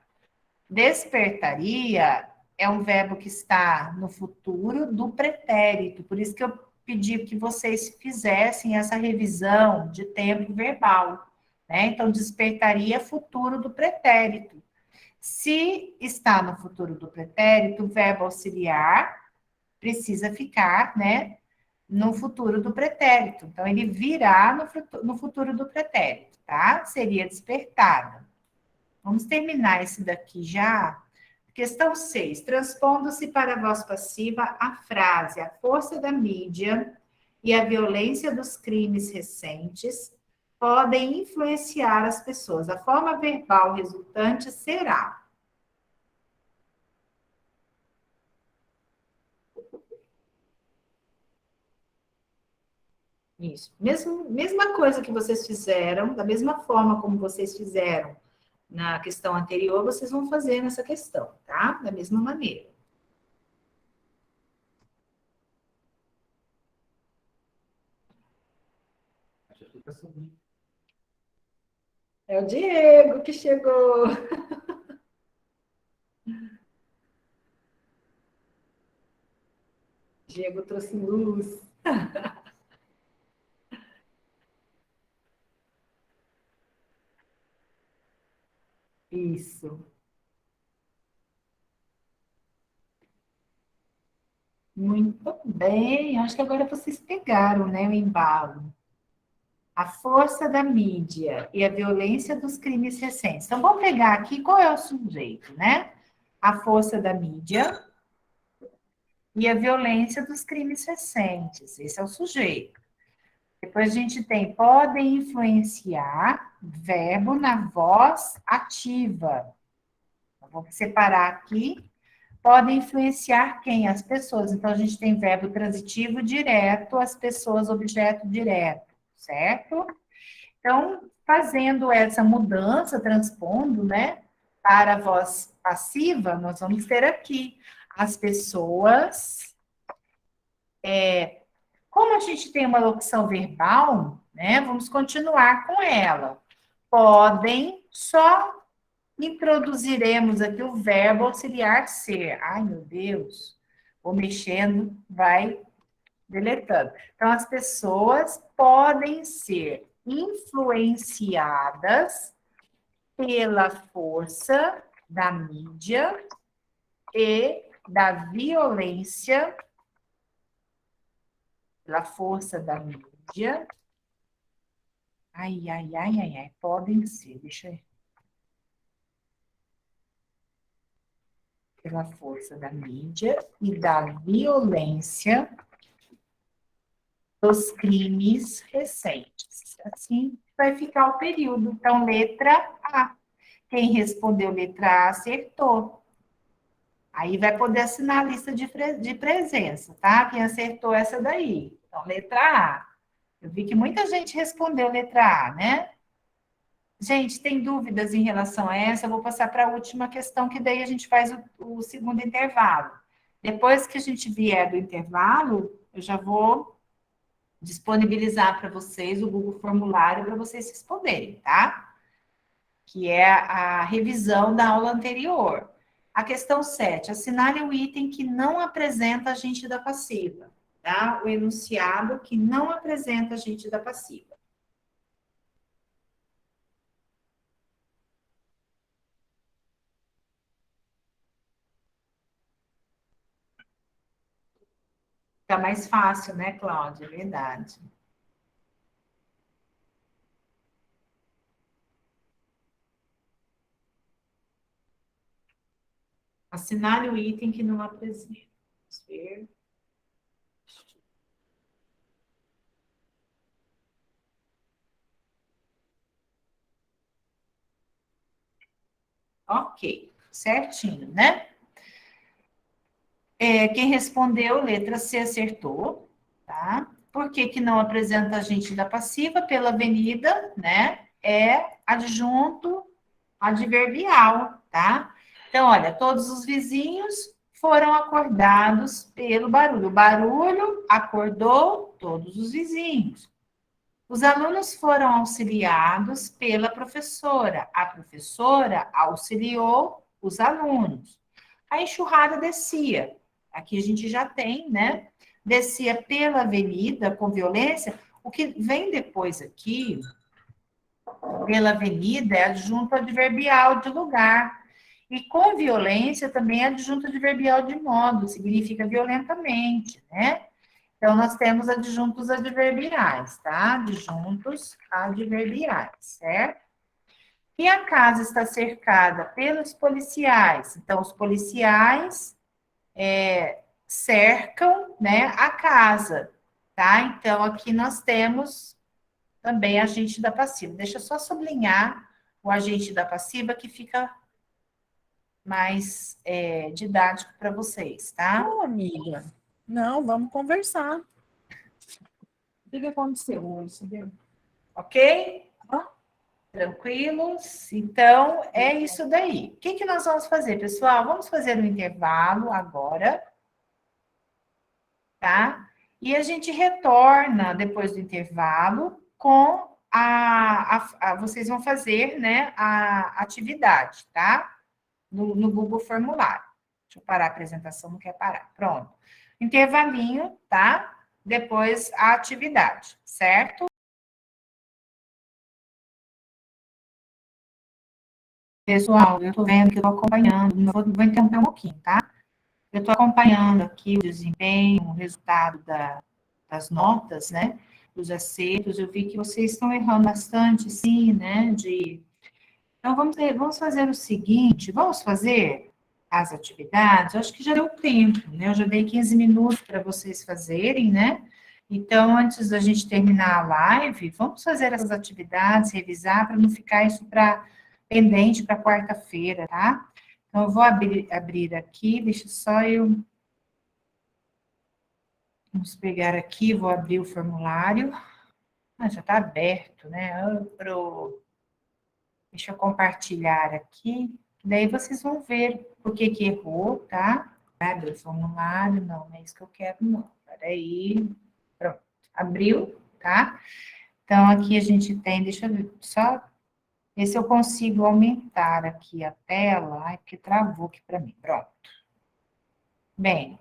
Despertaria é um verbo que está no futuro do pretérito. Por isso que eu pedi que vocês fizessem essa revisão de tempo verbal, né? Então, despertaria futuro do pretérito. Se está no futuro do pretérito, o verbo auxiliar precisa ficar, né, no futuro do pretérito. Então, ele virá no futuro do pretérito, tá? Seria despertada. Vamos terminar esse daqui já. Questão 6. Transpondo-se para a voz passiva a frase: a força da mídia e a violência dos crimes recentes podem influenciar as pessoas. A forma verbal resultante será. Isso. Mesma coisa que vocês fizeram, da mesma forma como vocês fizeram na questão anterior, vocês vão fazer nessa questão, tá? Da mesma maneira. É o Diego que chegou. Diego trouxe luz. Isso. Muito bem. Acho que agora vocês pegaram, né, o embalo. A força da mídia e a violência dos crimes recentes. Então, vamos pegar aqui qual é o sujeito, né? A força da mídia e a violência dos crimes recentes. Esse é o sujeito. Depois a gente tem podem influenciar, verbo na voz ativa. Então, vou separar aqui. Podem influenciar quem? As pessoas. Então, a gente tem verbo transitivo direto, as pessoas, objeto direto. certo? Então, fazendo essa mudança, transpondo, né, para a voz passiva, nós vamos ter aqui as pessoas. Como a gente tem uma locução verbal, né, vamos continuar com ela. Podem, só introduziremos aqui o verbo auxiliar ser. Ai, meu Deus, vou mexendo, vai deletando. Então, as pessoas podem ser influenciadas pela força da mídia e da violência, pela força da mídia. Podem ser, deixa eu. Pela força da mídia e da violência dos crimes recentes. Assim vai ficar o período. Então, letra A. Quem respondeu letra A acertou. Aí vai poder assinar a lista de presença, tá? Quem acertou essa daí. Então, letra A. Eu vi que muita gente respondeu letra A, né? Gente, tem dúvidas em relação a essa? Eu vou passar para a última questão, que daí a gente faz o segundo intervalo. Depois que a gente vier do intervalo, eu já vou disponibilizar para vocês o Google Formulário para vocês responderem, tá? Que é a revisão da aula anterior. A questão 7, assinale o item que não apresenta agente da passiva, tá? O enunciado que não apresenta agente da passiva. Fica mais fácil, né, Cláudia? É verdade. Assinale o item que não apresenta. Vamos ver. Ok, certinho, né? Quem respondeu, letra C, acertou, tá? Por que que não apresenta agente da passiva? Pela avenida, né? É adjunto adverbial, tá? Então, olha, todos os vizinhos foram acordados pelo barulho. O barulho acordou todos os vizinhos. Os alunos foram auxiliados pela professora. A professora auxiliou os alunos. A enxurrada descia. Aqui a gente já tem, né? Descia pela avenida com violência. O que vem depois aqui, pela avenida, é adjunto adverbial de lugar. E com violência também é adjunto adverbial de modo, significa violentamente, né? Então, nós temos adjuntos adverbiais, tá? Adjuntos adverbiais, certo? E a casa está cercada pelos policiais. Então, os policiais cercam, né, a casa, tá? Então, aqui nós temos também agente da passiva. Deixa eu só sublinhar o agente da passiva, que fica mais didático para vocês, tá? Ô, amiga. Não, vamos conversar. O que aconteceu hoje? Ok? Ó. Tranquilos? Então, é isso daí. O que que nós vamos fazer, pessoal? Vamos fazer um intervalo agora, tá? E a gente retorna depois do intervalo com vocês vão fazer, né, a atividade, tá? No Google Formulário. Deixa eu parar a apresentação, não quer parar. Pronto. Intervalinho, tá? Depois a atividade, certo? Pessoal, eu estou vendo que eu estou acompanhando, vou interromper um pouquinho, tá? Eu estou acompanhando aqui o desempenho, o resultado das notas, né? Dos acertos. Eu vi que vocês estão errando bastante, sim, né? Então, vamos fazer o seguinte: vamos fazer as atividades. Eu acho que já deu tempo, né? Eu já dei 15 minutos para vocês fazerem, né? Então, antes da gente terminar a live, vamos fazer essas atividades, revisar, para não ficar isso pendente para quarta-feira, tá? Então, eu vou abrir aqui, deixa só eu... Vamos pegar aqui, vou abrir o formulário. Ah, já está aberto, né? Deixa eu compartilhar aqui. Daí vocês vão ver por que que errou, tá? Abre o formulário, não é isso que eu quero, não. Peraí. Pronto. Abriu, tá? Então, aqui a gente tem, deixa eu ver, só ver se eu consigo aumentar aqui a tela. Ai, porque travou aqui para mim. Pronto. Bem,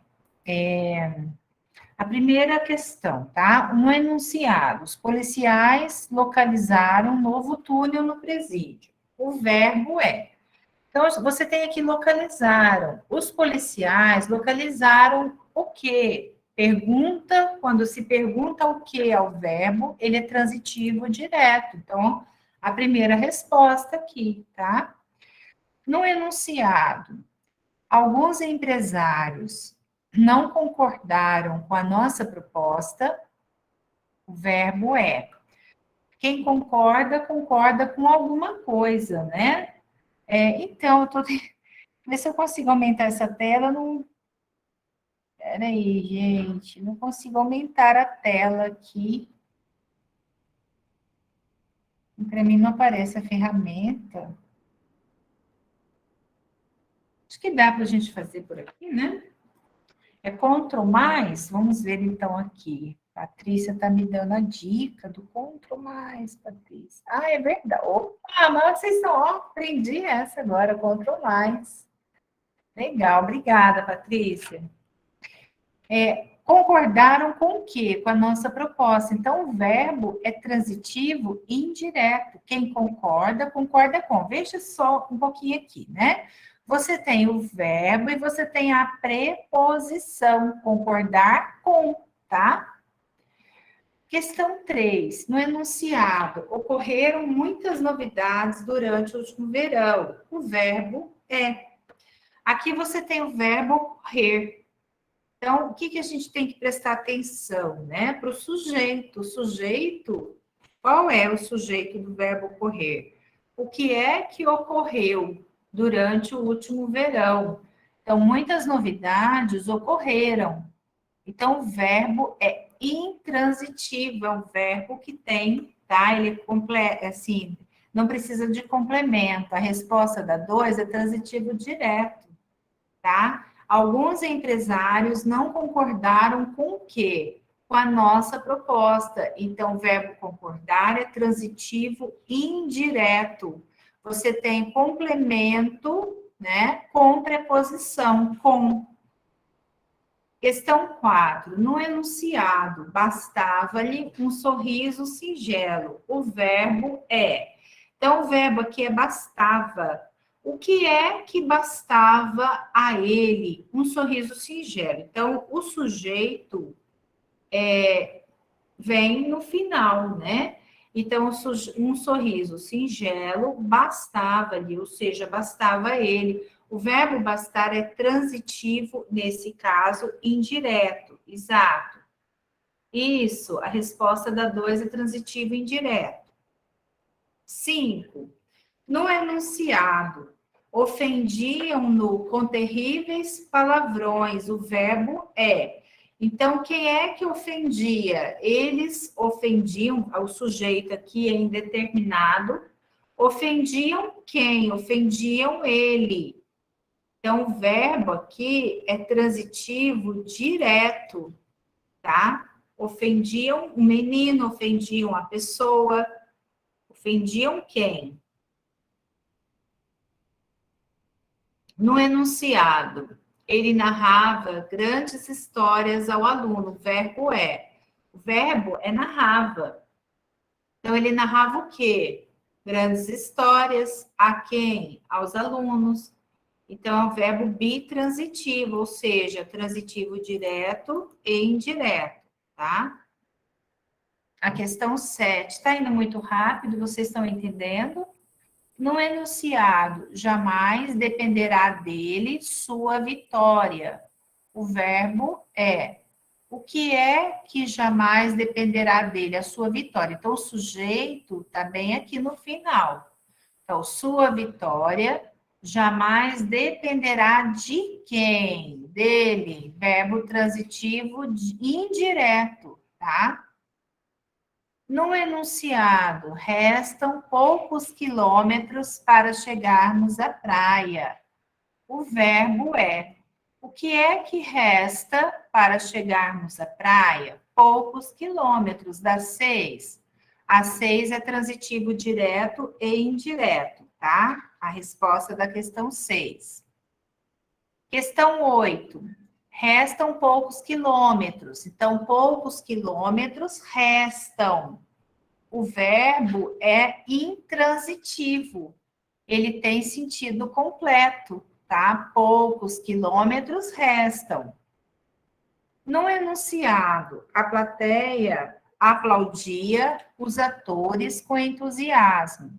a primeira questão, tá? No enunciado, os policiais localizaram um novo túnel no presídio. O verbo é. Então, você tem aqui localizaram. Os policiais localizaram o quê? Pergunta, quando se pergunta o que ao verbo, ele é transitivo direto. Então, a primeira resposta aqui, tá? No enunciado, alguns empresários não concordaram com a nossa proposta, o verbo é. Quem concorda, concorda com alguma coisa, né? Então, eu estou ver se eu consigo aumentar essa tela. Não... Peraí, gente, não consigo aumentar a tela aqui. Para mim não aparece a ferramenta. Acho que dá para a gente fazer por aqui, né? É Ctrl+, vamos ver então aqui. Patrícia está me dando a dica do Ctrl+, Patrícia. Ah, é verdade. Opa, mas vocês estão, ó, aprendi essa agora, Ctrl+. Legal, obrigada, Patrícia. Concordaram com o quê? Com a nossa proposta. Então, o verbo é transitivo indireto. Quem concorda, concorda com. Veja só um pouquinho aqui, né? Você tem o verbo e você tem a preposição, concordar com, tá? Questão 3. No enunciado, ocorreram muitas novidades durante o último verão. O verbo é. Aqui você tem o verbo ocorrer. Então, o que que a gente tem que prestar atenção, né? Para o sujeito. O sujeito, qual é o sujeito do verbo ocorrer? O que é que ocorreu durante o último verão? Então, muitas novidades ocorreram. Então, o verbo é intransitivo, é um verbo que tem, tá? Ele é assim, não precisa de complemento. A resposta da 2 é transitivo direto, tá? Alguns empresários não concordaram com o quê? Com a nossa proposta. Então, o verbo concordar é transitivo indireto. Você tem complemento, né, com preposição, com. Questão 4. No enunciado, bastava-lhe um sorriso singelo. O verbo é. Então, o verbo aqui é bastava. O que é que bastava a ele? Um sorriso singelo. Então, o sujeito vem no final, né? Então, um sorriso singelo bastava-lhe, ou seja, bastava a ele. O verbo bastar é transitivo, nesse caso, indireto. Exato. Isso, a resposta da 2 é transitivo indireto. 5. No enunciado, ofendiam-no com terríveis palavrões. O verbo é. Então, quem é que ofendia? Eles ofendiam, o sujeito aqui é indeterminado. Ofendiam quem? Ofendiam ele. Então, o verbo aqui é transitivo direto, tá? Ofendiam o menino, ofendiam a pessoa. Ofendiam quem? No enunciado, ele narrava grandes histórias ao aluno. O verbo é. O verbo é narrava. Então, ele narrava o quê? Grandes histórias. A quem? Aos alunos. Então, é um verbo bitransitivo, ou seja, transitivo direto e indireto, tá? A questão 7. Está indo muito rápido, vocês estão entendendo? No enunciado, jamais dependerá dele sua vitória. O verbo é. O que é que jamais dependerá dele a sua vitória? Então, o sujeito está bem aqui no final. Então, sua vitória jamais dependerá de quem? Dele. Verbo transitivo indireto, tá? No enunciado, restam poucos quilômetros para chegarmos à praia. O verbo é. O que é que resta para chegarmos à praia? Poucos quilômetros, das 6. A 6 é transitivo direto e indireto, tá? A resposta da questão 6. Questão 8. Restam poucos quilômetros. Então, poucos quilômetros restam. O verbo é intransitivo. Ele tem sentido completo, tá? Poucos quilômetros restam. No enunciado, a plateia aplaudia os atores com entusiasmo.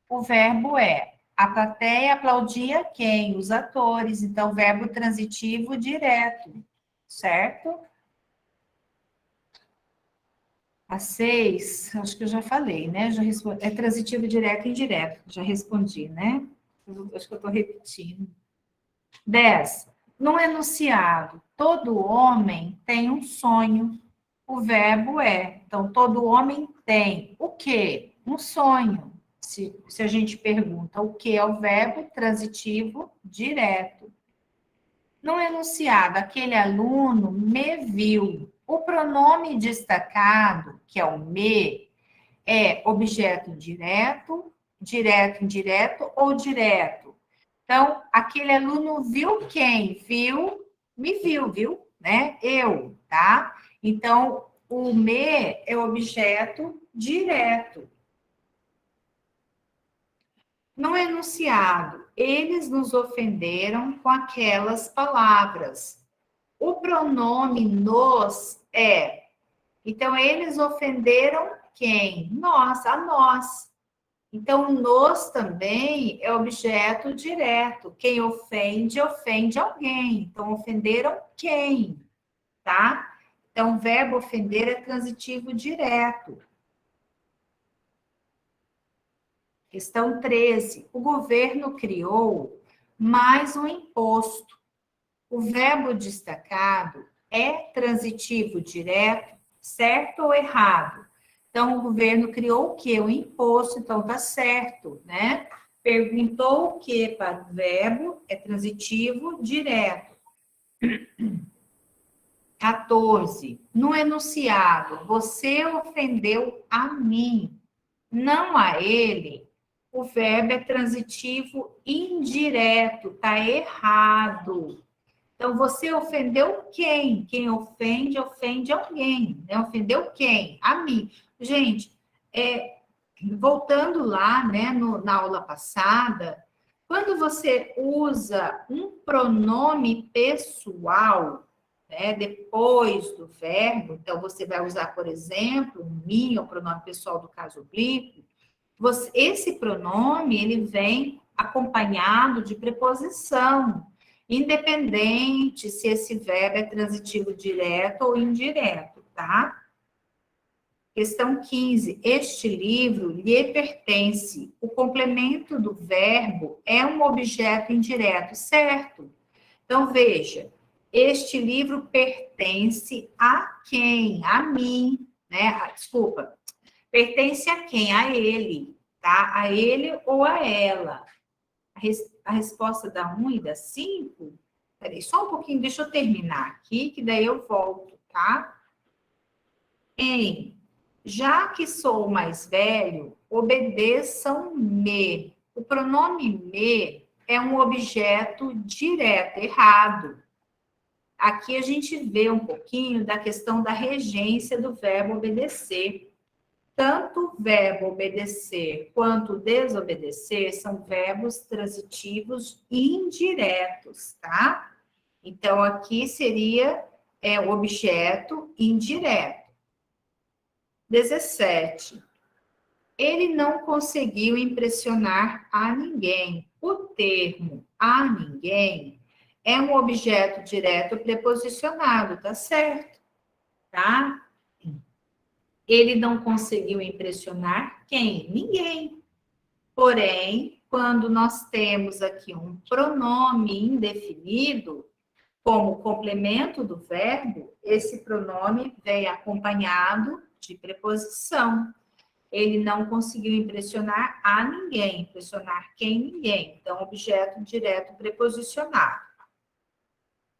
O verbo é. A plateia aplaudia quem? Os atores. Então, verbo transitivo direto, certo? A 6, acho que eu já falei, né? Já respondi, é transitivo direto e indireto. Já respondi, né? Acho que eu estou repetindo. 10. No enunciado, todo homem tem um sonho. O verbo é. Então, todo homem tem o quê? Um sonho. Se a gente pergunta o que é o verbo, transitivo direto. No enunciado, aquele aluno me viu. O pronome destacado, que é o me, é objeto indireto, direto, indireto ou direto. Então, aquele aluno viu quem? Me viu, né? Eu, tá? Então, o me é objeto direto. No enunciado, eles nos ofenderam com aquelas palavras. O pronome nos é. Então, eles ofenderam quem? Nós, a nós. Então, nos também é objeto direto. Quem ofende, ofende alguém. Então, ofenderam quem? Tá? Então, o verbo ofender é transitivo direto. Questão 13. O governo criou mais um imposto. O verbo destacado é transitivo direto, certo ou errado? Então, o governo criou o quê? O imposto, então tá certo, né? Perguntou o quê para o verbo, é transitivo direto. 14. No enunciado, você ofendeu a mim, não a ele. O verbo é transitivo indireto, tá errado. Então, você ofendeu quem? Quem ofende, ofende alguém. Né? Ofendeu quem? A mim. Gente, voltando lá, né, na aula passada, quando você usa um pronome pessoal, né, depois do verbo, então você vai usar, por exemplo, o me, o pronome pessoal do caso oblíquo, esse pronome, ele vem acompanhado de preposição, independente se esse verbo é transitivo direto ou indireto, tá? Questão 15. Este livro lhe pertence. O complemento do verbo é um objeto indireto, certo? Então, veja, este livro pertence a quem? A mim, né? Desculpa. Pertence a quem? A ele, tá? A ele ou a ela. A resposta da 1 e da 5, peraí, só um pouquinho, deixa eu terminar aqui, que daí eu volto, tá? Já que sou mais velho, obedeçam-me. O pronome me é um objeto direto, errado. Aqui a gente vê um pouquinho da questão da regência do verbo obedecer. Tanto o verbo obedecer quanto desobedecer são verbos transitivos indiretos, tá? Então, aqui seria o objeto indireto. 17. Ele não conseguiu impressionar a ninguém. O termo a ninguém é um objeto direto preposicionado, tá certo? Tá? Ele não conseguiu impressionar quem? Ninguém. Porém, quando nós temos aqui um pronome indefinido, como complemento do verbo, esse pronome vem acompanhado De preposição. Ele não conseguiu impressionar a ninguém. Impressionar quem? Ninguém. Então, objeto direto preposicionado.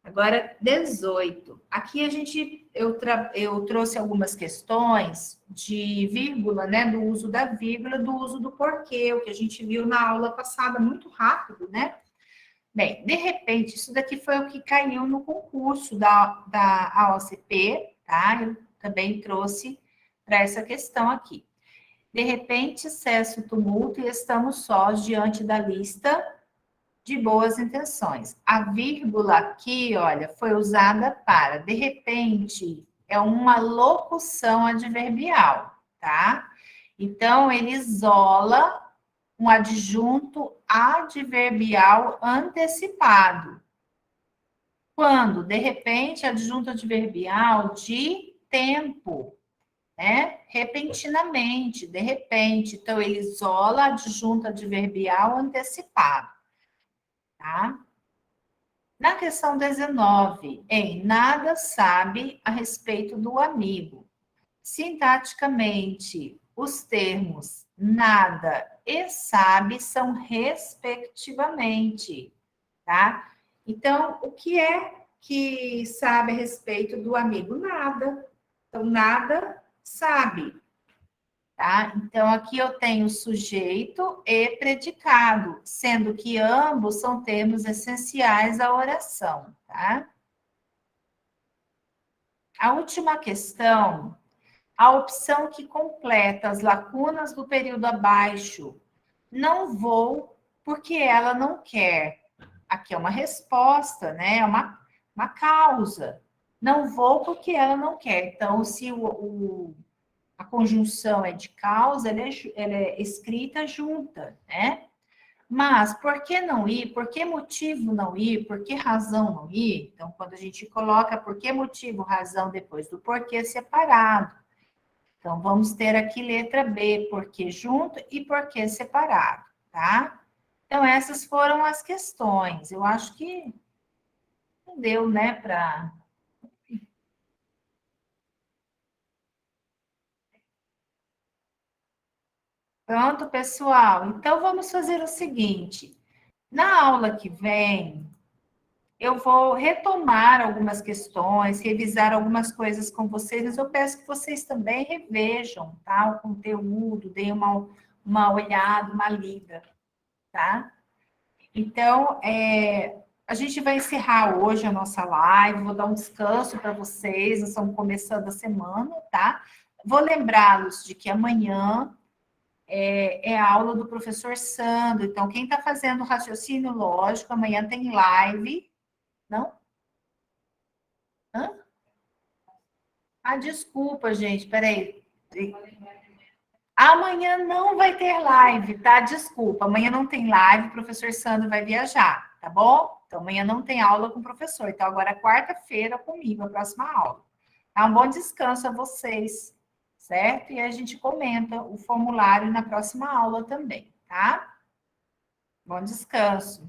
Agora, 18. Aqui eu trouxe algumas questões de vírgula, né? Do uso da vírgula, do uso do porquê, o que a gente viu na aula passada, muito rápido, né? Bem, de repente, isso daqui foi o que caiu no concurso da AOCP, tá? Eu também trouxe para essa questão aqui. De repente, cessa o tumulto e estamos sós diante da lista de boas intenções. A vírgula aqui, olha, foi usada para, de repente, é uma locução adverbial, tá? Então, ele isola um adjunto adverbial antecipado. Quando, de repente, adjunto adverbial de tempo, né? Repentinamente, de repente. Então, ele isola adjunto adverbial antecipado. Tá? Na questão 19, em nada sabe a respeito do amigo. Sintaticamente, os termos nada e sabe são respectivamente, tá? Então, o que é que sabe a respeito do amigo? Nada. Então, nada sabe. Tá? Então, aqui eu tenho sujeito e predicado, sendo que ambos são termos essenciais à oração, tá? A última questão, a opção que completa as lacunas do período abaixo. Não vou porque ela não quer. Aqui é uma resposta, né? É uma causa. Não vou porque ela não quer. Então, se a conjunção é de causa, ela é escrita junta, né? Mas por que não ir? Por que motivo não ir? Por que razão não ir? Então, quando a gente coloca por que motivo, razão depois do porquê separado. Então, vamos ter aqui letra B, porquê junto e porquê separado, tá? Então, essas foram as questões. Eu acho que não deu, né, para... Pronto, pessoal. Então, vamos fazer o seguinte. Na aula que vem, eu vou retomar algumas questões, revisar algumas coisas com vocês, mas eu peço que vocês também revejam, tá? O conteúdo, deem uma olhada, uma lida, tá? Então, a gente vai encerrar hoje a nossa live, vou dar um descanso para vocês, nós estamos começando a semana, tá? Vou lembrá-los de que amanhã é a aula do professor Sandro. Então, quem está fazendo raciocínio lógico, amanhã tem live. Não? Hã? Ah, desculpa, gente, peraí. Amanhã não vai ter live, tá? Desculpa, amanhã não tem live, o professor Sandro vai viajar, tá bom? Então, amanhã não tem aula com o professor. Então, agora é quarta-feira comigo, a próxima aula. Tá? Um bom descanso a vocês, certo? E a gente comenta o formulário na próxima aula também, tá? Bom descanso.